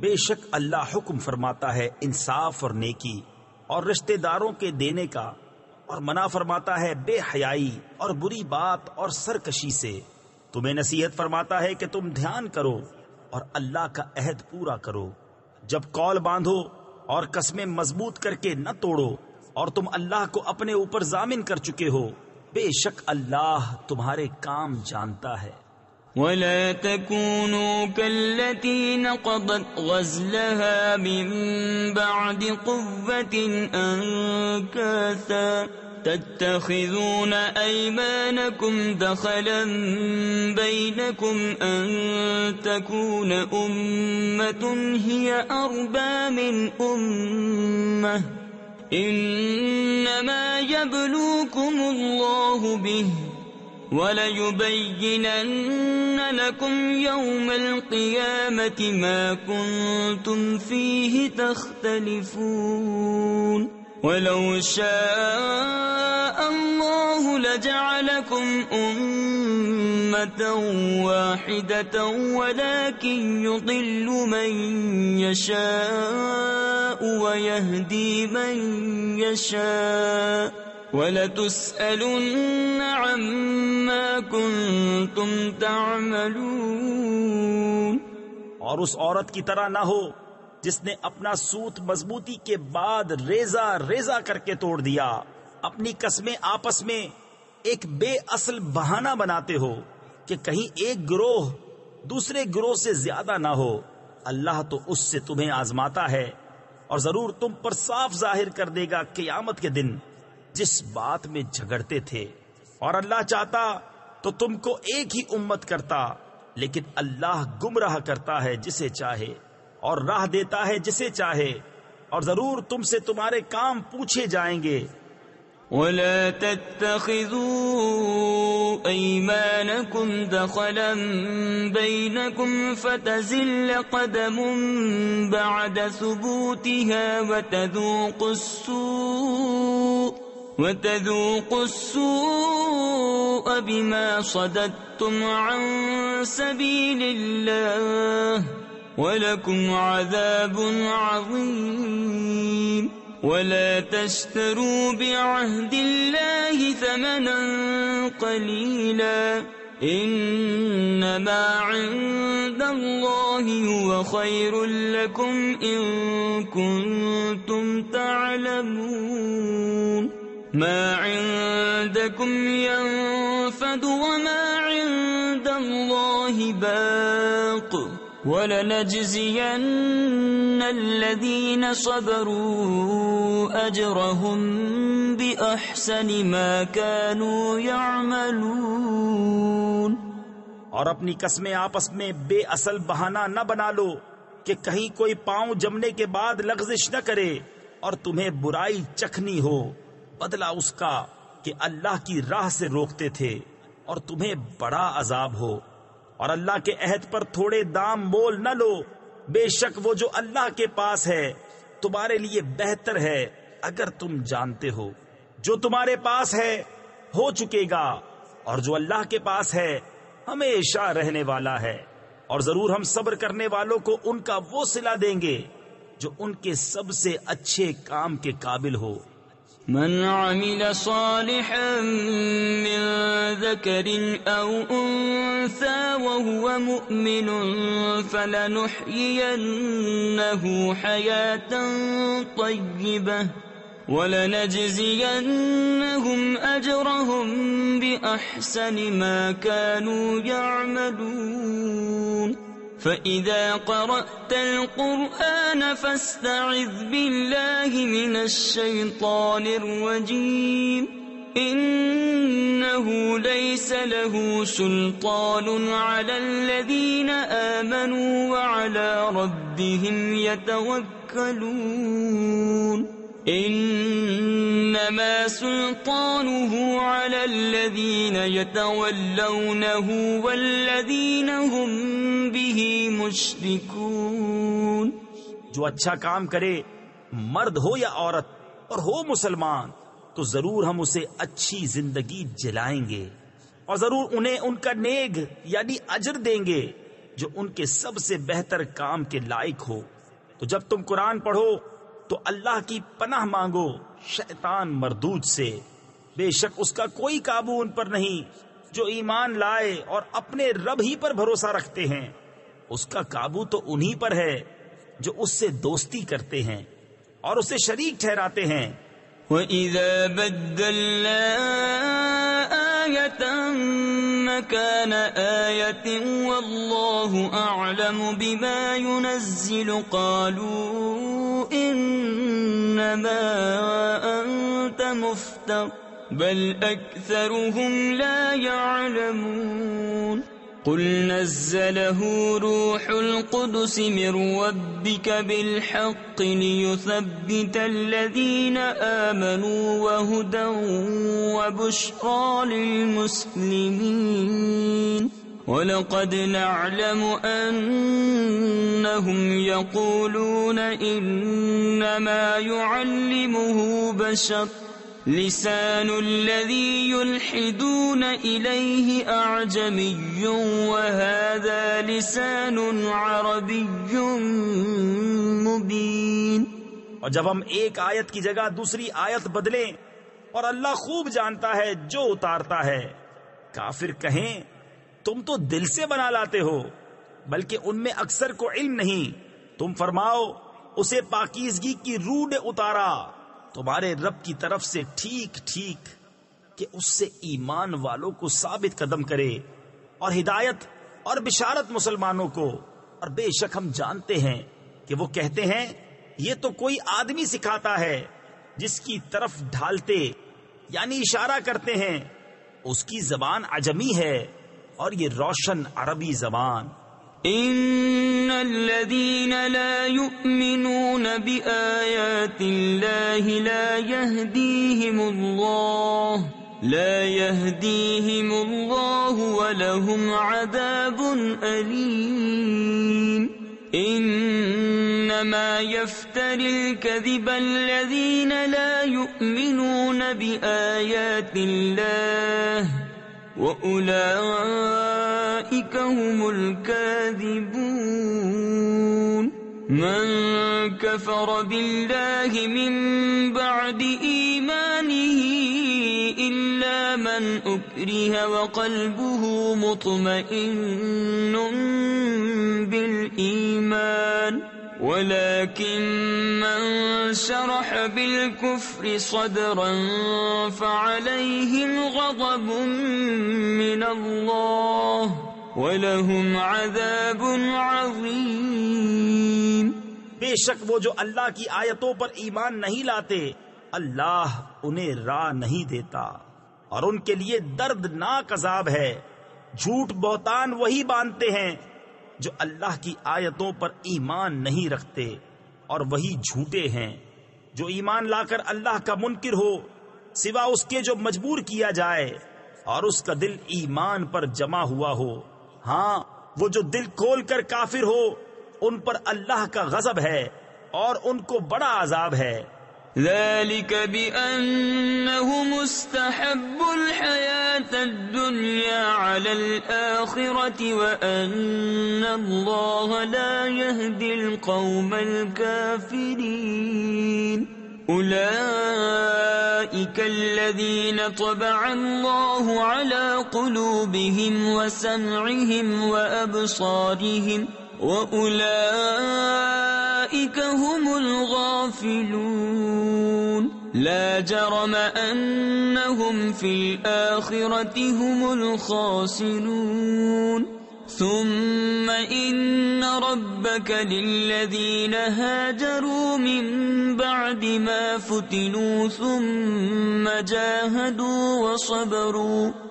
بے شک اللہ حکم فرماتا ہے انصاف اور نیکی اور رشتہ داروں کے دینے کا، اور منع فرماتا ہے بے حیائی اور بری بات اور سرکشی سے۔ تمہیں نصیحت فرماتا ہے کہ تم دھیان کرو اور اللہ کا عہد پورا کرو۔ جب قول باندھو اور قسمیں مضبوط کر کے نہ توڑو، اور تم اللہ کو اپنے اوپر ضامن کر چکے ہو، بے شک اللہ تمہارے کام جانتا ہے۔ وَلَا تَكُونُوا كَالَّتِي نَقَضَتْ غَزْلَهَا مِن بَعْدِ قُوَّةٍ أَنكَاثًا تَتَّخِذُونَ أَيْمَانَكُمْ دَخَلًا بَيْنَكُمْ أَن تَكُونَ أُمَّةٌ هِيَ أَرْبَى مِنْ أُمَّةٍ إِنَّمَا يَبْلُوكُمُ اللَّهُ بِهِ وَلَيُبَيِّنَنَّ لَكُمْ يَوْمَ الْقِيَامَةِ مَا كُنتُمْ فِيهِ تَخْتَلِفُونَ وَلَوْ شَاءَ اللَّهُ لَجَعَلَكُمْ أُمَّةً وَاحِدَةً وَلَكِنْ يُضِلُّ مَنْ يَشَاءُ وَيَهْدِي مَنْ يَشَاءُ وَلَتُسْأَلُنَّ عَمَّا كُنْتُمْ تَعْمَلُونَ۔ اور اس عورت کی طرح نہ ہو جس نے اپنا سوت مضبوطی کے بعد ریزہ ریزہ کر کے توڑ دیا۔ اپنی قسمیں آپس میں ایک بے اصل بہانہ بناتے ہو کہ کہیں ایک گروہ دوسرے گروہ سے زیادہ نہ ہو۔ اللہ تو اس سے تمہیں آزماتا ہے، اور ضرور تم پر صاف ظاہر کر دے گا قیامت کے دن جس بات میں جھگڑتے تھے۔ اور اللہ چاہتا تو تم کو ایک ہی امت کرتا، لیکن اللہ گمراہ کرتا ہے جسے چاہے اور راہ دیتا ہے جسے چاہے، اور ضرور تم سے تمہارے کام پوچھے جائیں گے۔ وَلَا تَتَّخِذُوا أَيْمَانَكُمْ دَخَلًا بَيْنَكُمْ فَتَزِلَّ قَدَمٌ بَعْدَ ثُبُوتِهَا وَتَذُوقُوا السُّوءَ بِمَا صَدَدتُّمْ عَن سَبِيلِ اللَّهِ وَلَكُمْ عَذَابٌ عَظِيمٌ۔ وَلَا تَشْتَرُوا بِعَهْدِ اللَّهِ ثَمَنًا قَلِيلًا إِنَّمَا عِندَ اللَّهِ هُوَ خَيْرٌ لَكُمْ إِن كُنتُمْ تَعْلَمُونَ۔ مَا عِندَكُمْ يَنفَدُ وَمَا عِندَ اللَّهِ بَاقٍ وَلَنَجْزِيَنَّ الَّذِينَ صَبَرُوا أَجْرَهُمْ بِأَحْسَنِ مَا كَانُوا يَعْمَلُونَ۔ اور اپنی قسمیں آپس میں بے اصل بہانہ نہ بنا لو کہ کہیں کوئی پاؤں جمنے کے بعد لغزش نہ کرے اور تمہیں برائی چکھنی ہو، بدلہ اس کا کہ اللہ کی راہ سے روکتے تھے اور تمہیں بڑا عذاب ہو۔ اور اللہ کے عہد پر تھوڑے دام مول نہ لو، بے شک وہ جو اللہ کے پاس ہے تمہارے لیے بہتر ہے اگر تم جانتے ہو۔ جو تمہارے پاس ہے ہو چکے گا، اور جو اللہ کے پاس ہے ہمیشہ رہنے والا ہے، اور ضرور ہم صبر کرنے والوں کو ان کا وہ صلہ دیں گے جو ان کے سب سے اچھے کام کے قابل ہو۔ من عمل صالحا من ذكر أو أنثى وهو مؤمن فلنحيينه حياة طيبة وَلَنَجْزِيَنَّهُمْ أَجْرَهُمْ بِأَحْسَنِ مَا كَانُوا يَعْمَلُونَ فَإِذَا قَرَأْتَ الْقُرْآنَ فَاسْتَعِذْ بِاللَّهِ مِنَ الشَّيْطَانِ الرَّجِيمِ إِنَّهُ لَيْسَ لَهُ سُلْطَانٌ عَلَى الَّذِينَ آمَنُوا وَعَلَى رَبِّهِمْ يَتَوَكَّلُونَ انما سلطانه على الذين يتولونه والذين هم به مشركون. جو اچھا کام کرے مرد ہو یا عورت اور ہو مسلمان تو ضرور ہم اسے اچھی زندگی دلائیں گے اور ضرور انہیں ان کا نیک یعنی اجر دیں گے جو ان کے سب سے بہتر کام کے لائق ہو. تو جب تم قرآن پڑھو تو اللہ کی پناہ مانگو شیطان مردود سے. بے شک اس کا کوئی قابو ان پر نہیں جو ایمان لائے اور اپنے رب ہی پر بھروسہ رکھتے ہیں. اس کا قابو تو انہی پر ہے جو اس سے دوستی کرتے ہیں اور اسے شریک ٹھہراتے ہیں. وَإِذَا بَدَّلْنَا آيَةً مَكَانَ آيَةٍ وَاللَّهُ أَعْلَمُ بِمَا يُنَزِّلُ قَالُوا إِنَّمَا أَنْتَ مُفْتَرٍ بَلْ أَكْثَرُهُمْ لَا يَعْلَمُونَ. قُلْ نَزَّلَهُ رُوحُ الْقُدُسِ مِنْ رَبِّكَ بِالْحَقِّ لِيُثَبِّتَ الَّذِينَ آمَنُوا وَهُدًى وَبُشْرَى لِلْمُسْلِمِينَ. وَلَقَدْ نَعْلَمُ أَنَّهُمْ يَقُولُونَ إِنَّمَا يُعَلِّمُهُ بَشَرٌ لسان الذي يلحدون إليه أعجمي وهذا لسان عربي مبين. اور جب ہم ایک آیت کی جگہ دوسری آیت بدلیں اور اللہ خوب جانتا ہے جو اتارتا ہے. کافر کہیں تم تو دل سے بنا لاتے ہو بلکہ ان میں اکثر کو علم نہیں. تم فرماؤ اسے پاکیزگی کی روح نے اتارا تمہارے رب کی طرف سے ٹھیک ٹھیک کہ اس سے ایمان والوں کو ثابت قدم کرے اور ہدایت اور بشارت مسلمانوں کو. اور بے شک ہم جانتے ہیں کہ وہ کہتے ہیں یہ تو کوئی آدمی سکھاتا ہے جس کی طرف ڈھالتے یعنی اشارہ کرتے ہیں. اس کی زبان عجمی ہے اور یہ روشن عربی زبان. ان الذين لا يؤمنون بآيات الله لا يهديهم الله ولهم عذاب أليم. انما يفتري الكذب الذين لا يؤمنون بآيات الله وَأُولَئِكَ هُمُ الْكَاذِبُونَ. مَنْ كَفَرَ بِاللَّهِ مِنْ بَعْدِ إِيمَانِهِ إِلَّا مَنْ أُكْرِهَ وَقَلْبُهُ مُطْمَئِنٌّ بِالْإِيمَانِ ولكن من شرح بالكفر صدرا فعليهم غضب من الله ولهم عذاب عظيم. بے شک وہ جو اللہ کی آیتوں پر ایمان نہیں لاتے اللہ انہیں راہ نہیں دیتا اور ان کے لیے دردناک عذاب ہے. جھوٹ بہتان وہی باندھتے ہیں جو اللہ کی آیتوں پر ایمان نہیں رکھتے اور وہی جھوٹے ہیں جو ایمان لا کر اللہ کا منکر ہو سوا اس کے جو مجبور کیا جائے اور اس کا دل ایمان پر جمع ہوا ہو. ہاں وہ جو دل کھول کر کافر ہو ان پر اللہ کا غضب ہے اور ان کو بڑا عذاب ہے. ذلك بأنه مستحب الحياة الدنيا على الآخرة وأن الله لا يهدي القوم الكافرين. أولئك الذين طبع الله على قلوبهم وسمعهم وأبصارهم وَأُولَئِكَ هُمُ الْغَافِلُونَ. لَا جَرَمَ أَنَّهُمْ فِي الْآخِرَةِ هُمُ الْخَاسِرُونَ. ثُمَّ إِنَّ رَبَّكَ لِلَّذِينَ هَاجَرُوا مِن بَعْدِ مَا فُتِنُوا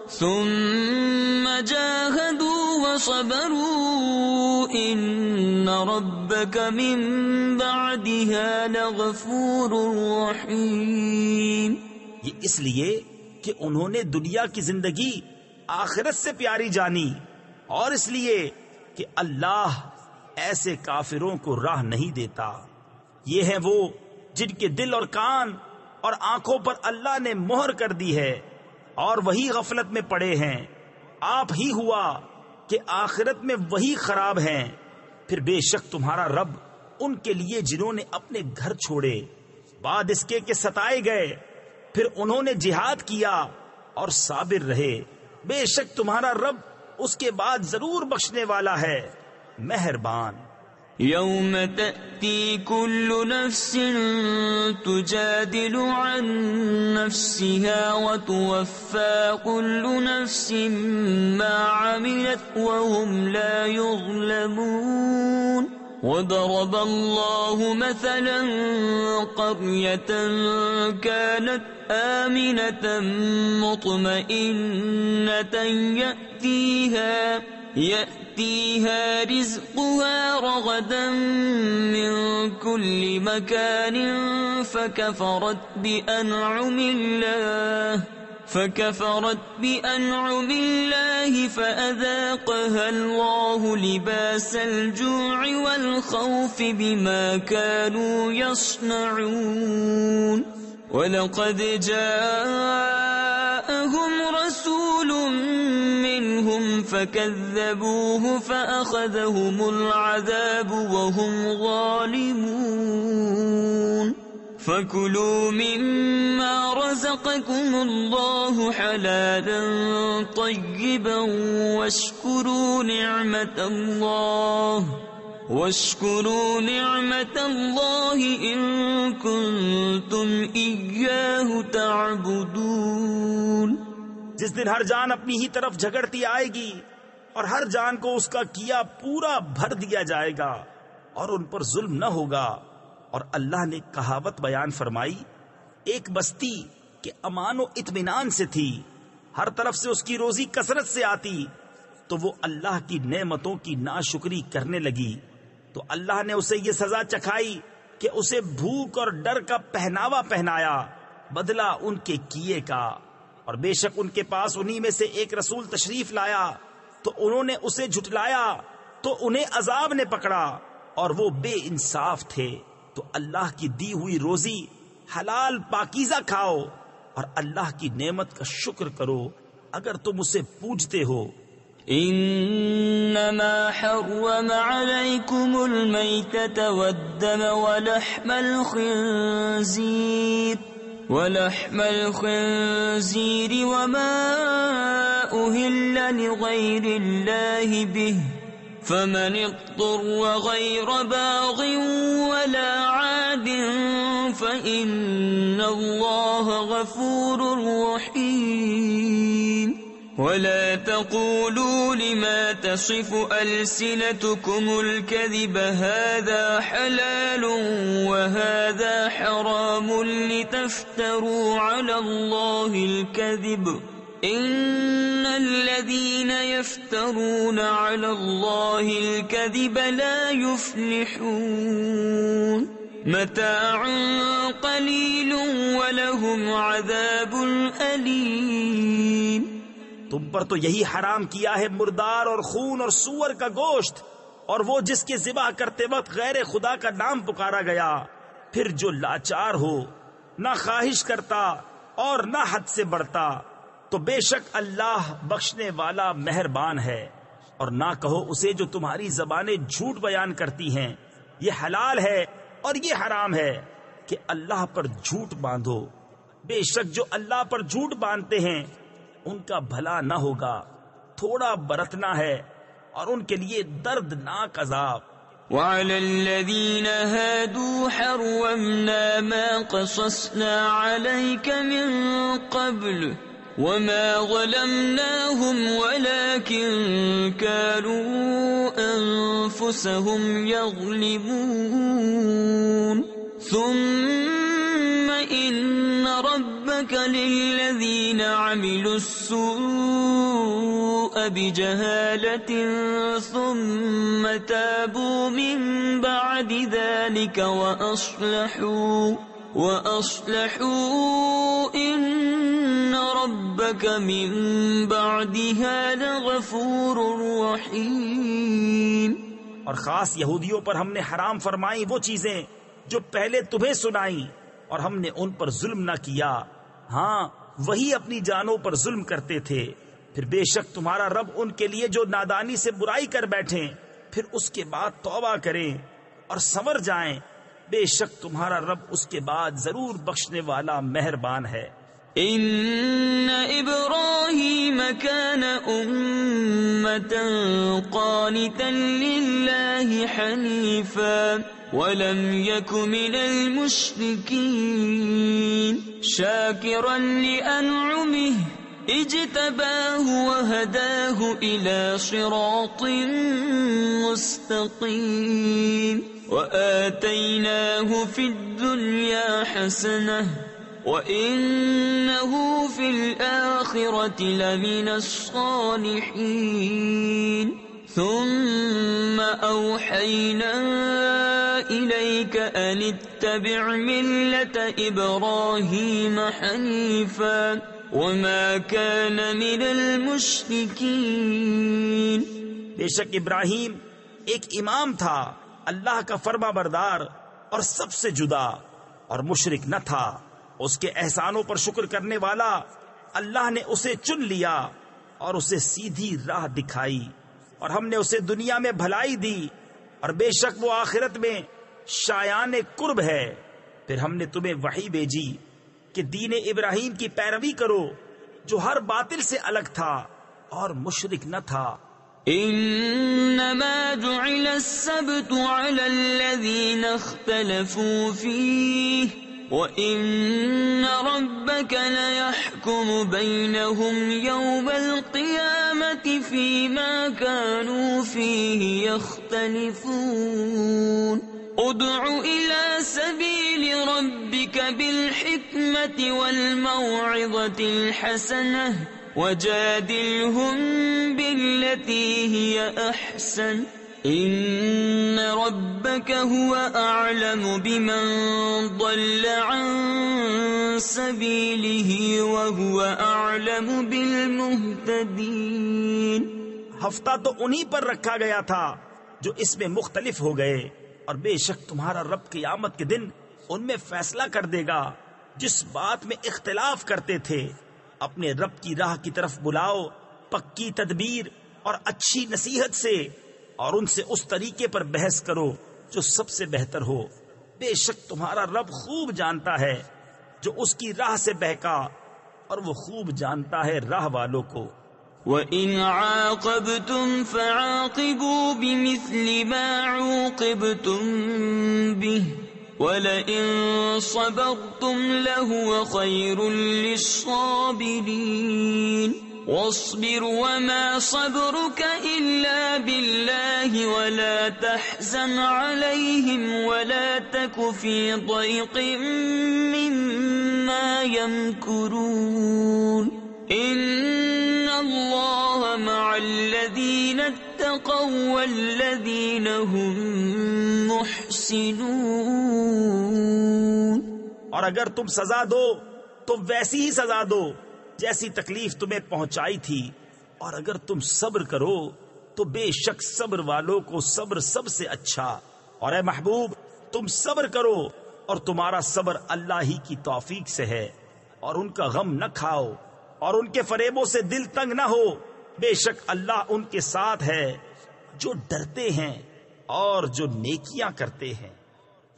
ثُمَّ جَاهَدُوا وصبروا إن ربك من بعدها لغفور رحيم. یہ اس لیے کہ انہوں نے دنیا کی زندگی آخرت سے پیاری جانی، اور اس لیے کہ اللہ ایسے کافروں کو راہ نہیں دیتا. یہ ہے وہ جن کے دل اور کان اور آنکھوں پر اللہ نے مہر کر دی ہے، اور وہی غفلت میں پڑے ہیں. آپ ہی ہوا کہ آخرت میں وہی خراب ہیں. پھر بے شک تمہارا رب ان کے لیے جنہوں نے اپنے گھر چھوڑے بعد اس کے کہ ستائے گئے، پھر انہوں نے جہاد کیا اور صابر رہے، بے شک تمہارا رب اس کے بعد ضرور بخشنے والا ہے، مہربان. يوم تأتي كل نفس تجادل عن نفسها وتوفى كل نفس ما عملت وهم لا يظلمون. وضرب الله مثلا قرية كانت آمنة مطمئنة يأتيها رزقها رغدا من كل مكان فكفرت بأنعم الله فأذاقها الله لباس الجوع والخوف بما كانوا يصنعون. وَلَقَدْ جَاءَهُمْ رَسُولٌ مِّنْهُمْ فَكَذَّبُوهُ فَأَخَذَهُمُ الْعَذَابُ وَهُمْ ظَالِمُونَ. فَكُلُوا مِمَّا رَزَقَكُمُ اللَّهُ حَلَالًا طَيِّبًا وَاشْكُرُوا نعمة الله إن كنتم إياه تعبدون. جس دن ہر جان اپنی ہی طرف جھگڑتی آئے گی اور ہر جان کو اس کا کیا پورا بھر دیا جائے گا اور ان پر ظلم نہ ہوگا. اور اللہ نے کہاوت بیان فرمائی، ایک بستی کہ امان و اطمینان سے تھی، ہر طرف سے اس کی روزی کثرت سے آتی، تو وہ اللہ کی نعمتوں کی ناشکری کرنے لگی تو اللہ نے اسے یہ سزا چکھائی کہ اسے بھوک اور ڈر کا پہناوا پہنایا، بدلہ ان کے کیے کا. اور بے شک ان کے پاس انہی میں سے ایک رسول تشریف لایا تو انہوں نے اسے جھٹلایا تو انہیں عذاب نے پکڑا اور وہ بے انصاف تھے. تو اللہ کی دی ہوئی روزی حلال پاکیزہ کھاؤ اور اللہ کی نعمت کا شکر کرو اگر تم اسے پوجتے ہو. انما حرم عليكم الميتة والدم ولحم الخنزير وما أهل لغير الله به فمن اضطر غير باغ ولا عاد فإن الله غفور رحيم. ولا تقولوا لما تصف ألسنتكم الكذب هذا حلال وهذا حرام لتفتروا على الله الكذب إن الذين يفترون على الله الكذب لا يفلحون. متاع قليل ولهم عذاب أليم. تم پر تو یہی حرام کیا ہے مردار اور خون اور سور کا گوشت اور وہ جس کے ذبح کرتے وقت غیر خدا کا نام پکارا گیا، پھر جو لاچار ہو، نہ خواہش کرتا اور نہ حد سے بڑھتا، تو بے شک اللہ بخشنے والا مہربان ہے. اور نہ کہو اسے جو تمہاری زبانیں جھوٹ بیان کرتی ہیں، یہ حلال ہے اور یہ حرام ہے کہ اللہ پر جھوٹ باندھو. بے شک جو اللہ پر جھوٹ باندھتے ہیں ان کا بھلا نہ ہوگا، تھوڑا برتنا ہے اور ان کے لیے دردناک عذاب. وعلى الذين هادوا حرمنا ما قصصنا عليك من قبل وما ظلمناهم ولكن كانوا أنفسهم يظلمون. ثم إن ربك للذين عملوا السوء بجهالة ثم تابوا من بعد ذلك وأصلحوا إن ربك من بعدها لغفور رحيم۔ اور خاص یہودیوں پر ہم نے حرام فرمائی وہ چیزیں جو پہلے تمہیں سنائیں، اور ہم نے ان پر ظلم نہ کیا، ہاں وہی اپنی جانوں پر ظلم کرتے تھے۔ پھر بے شک تمہارا رب ان کے لیے جو نادانی سے برائی کر بیٹھیں پھر اس کے بعد توبہ کریں اور سنور جائیں، بے شک تمہارا رب اس کے بعد ضرور بخشنے والا مہربان ہے۔ ان ابراہیم کان امة قانتا للہ حنیفا ولم یک من المشرکین شاکرا لانعمہ اجتباہ وہداہ الى صراط مستقیم وآتیناہ فی الدنیا حسنہ وَإِنَّهُ فِي الْآخِرَةِ لَمِنَ الصَّالِحِينَ ثُمَّ أَوْحَيْنَا إِلَيْكَ أَنِ اتَّبِعْ مِلَّةَ إِبْرَاهِيمَ حَنِيفًا وَمَا كَانَ مِنَ الْمُشْرِكِينَ۔ بے شک ابراہیم ایک امام تھا، اللہ کا فرما بردار اور سب سے جدا، اور مشرک نہ تھا۔ اس کے احسانوں پر شکر کرنے والا اللہ نے اسے چن لیا اور اسے سیدھی راہ دکھائی، اور ہم نے اسے دنیا میں بھلائی دی، اور بے شک وہ آخرت میں شایان قرب ہے۔ پھر ہم نے تمہیں وحی بھیجی کہ دین ابراہیم کی پیروی کرو جو ہر باطل سے الگ تھا اور مشرک نہ تھا۔ انما جعل السبت على الذين اختلفوا فيه وَإِنَّ رَبَّكَ لَيَحْكُمُ بَيْنَهُمْ يَوْمَ الْقِيَامَةِ فِيمَا كَانُوا فِيهِ يَخْتَلِفُونَ ادْعُ إِلَى سَبِيلِ رَبِّكَ بِالْحِكْمَةِ وَالْمَوْعِظَةِ الْحَسَنَةِ وَجَادِلْهُمْ بِالَّتِي هِيَ أَحْسَنُ ان ربك هو اعلم بمن ضل عن سبيله وهو اعلم بالمهتدين۔ ہفتہ تو انہی پر رکھا گیا تھا جو اس میں مختلف ہو گئے، اور بے شک تمہارا رب قیامت کے دن ان میں فیصلہ کر دے گا جس بات میں اختلاف کرتے تھے۔ اپنے رب کی راہ کی طرف بلاؤ پکی تدبیر اور اچھی نصیحت سے، اور ان سے اس طریقے پر بحث کرو جو سب سے بہتر ہو۔ بے شک تمہارا رب خوب جانتا ہے جو اس کی راہ سے بہکا، اور وہ خوب جانتا ہے راہ والوں کو۔ وَإِنْ عَاقَبْتُمْ فَعَاقِبُوا بِمِثْلِ مَا عُوقِبْتُمْ بِهِ وَلَئِنْ صَبَرْتُمْ لَهُوَ خَيْرٌ لِلصَّابِرِينَ واصبر وما صبرك إلا بالله ولا تحزن عليهم ولا تك في ضيق مما يمكرون إن الله مع الذين اتقوا والذين هم محسنون۔ اور اگر تم سزا دو تو ویسی ہی سزا دو جیسی تکلیف تمہیں پہنچائی تھی، اور اگر تم صبر کرو تو بے شک صبر والوں کو صبر سب سے اچھا۔ اور اے محبوب تم صبر کرو، اور تمہارا صبر اللہ ہی کی توفیق سے ہے، اور ان کا غم نہ کھاؤ اور ان کے فریبوں سے دل تنگ نہ ہو، بے شک اللہ ان کے ساتھ ہے جو ڈرتے ہیں اور جو نیکیاں کرتے ہیں۔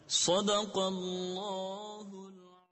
صدق اللہ۔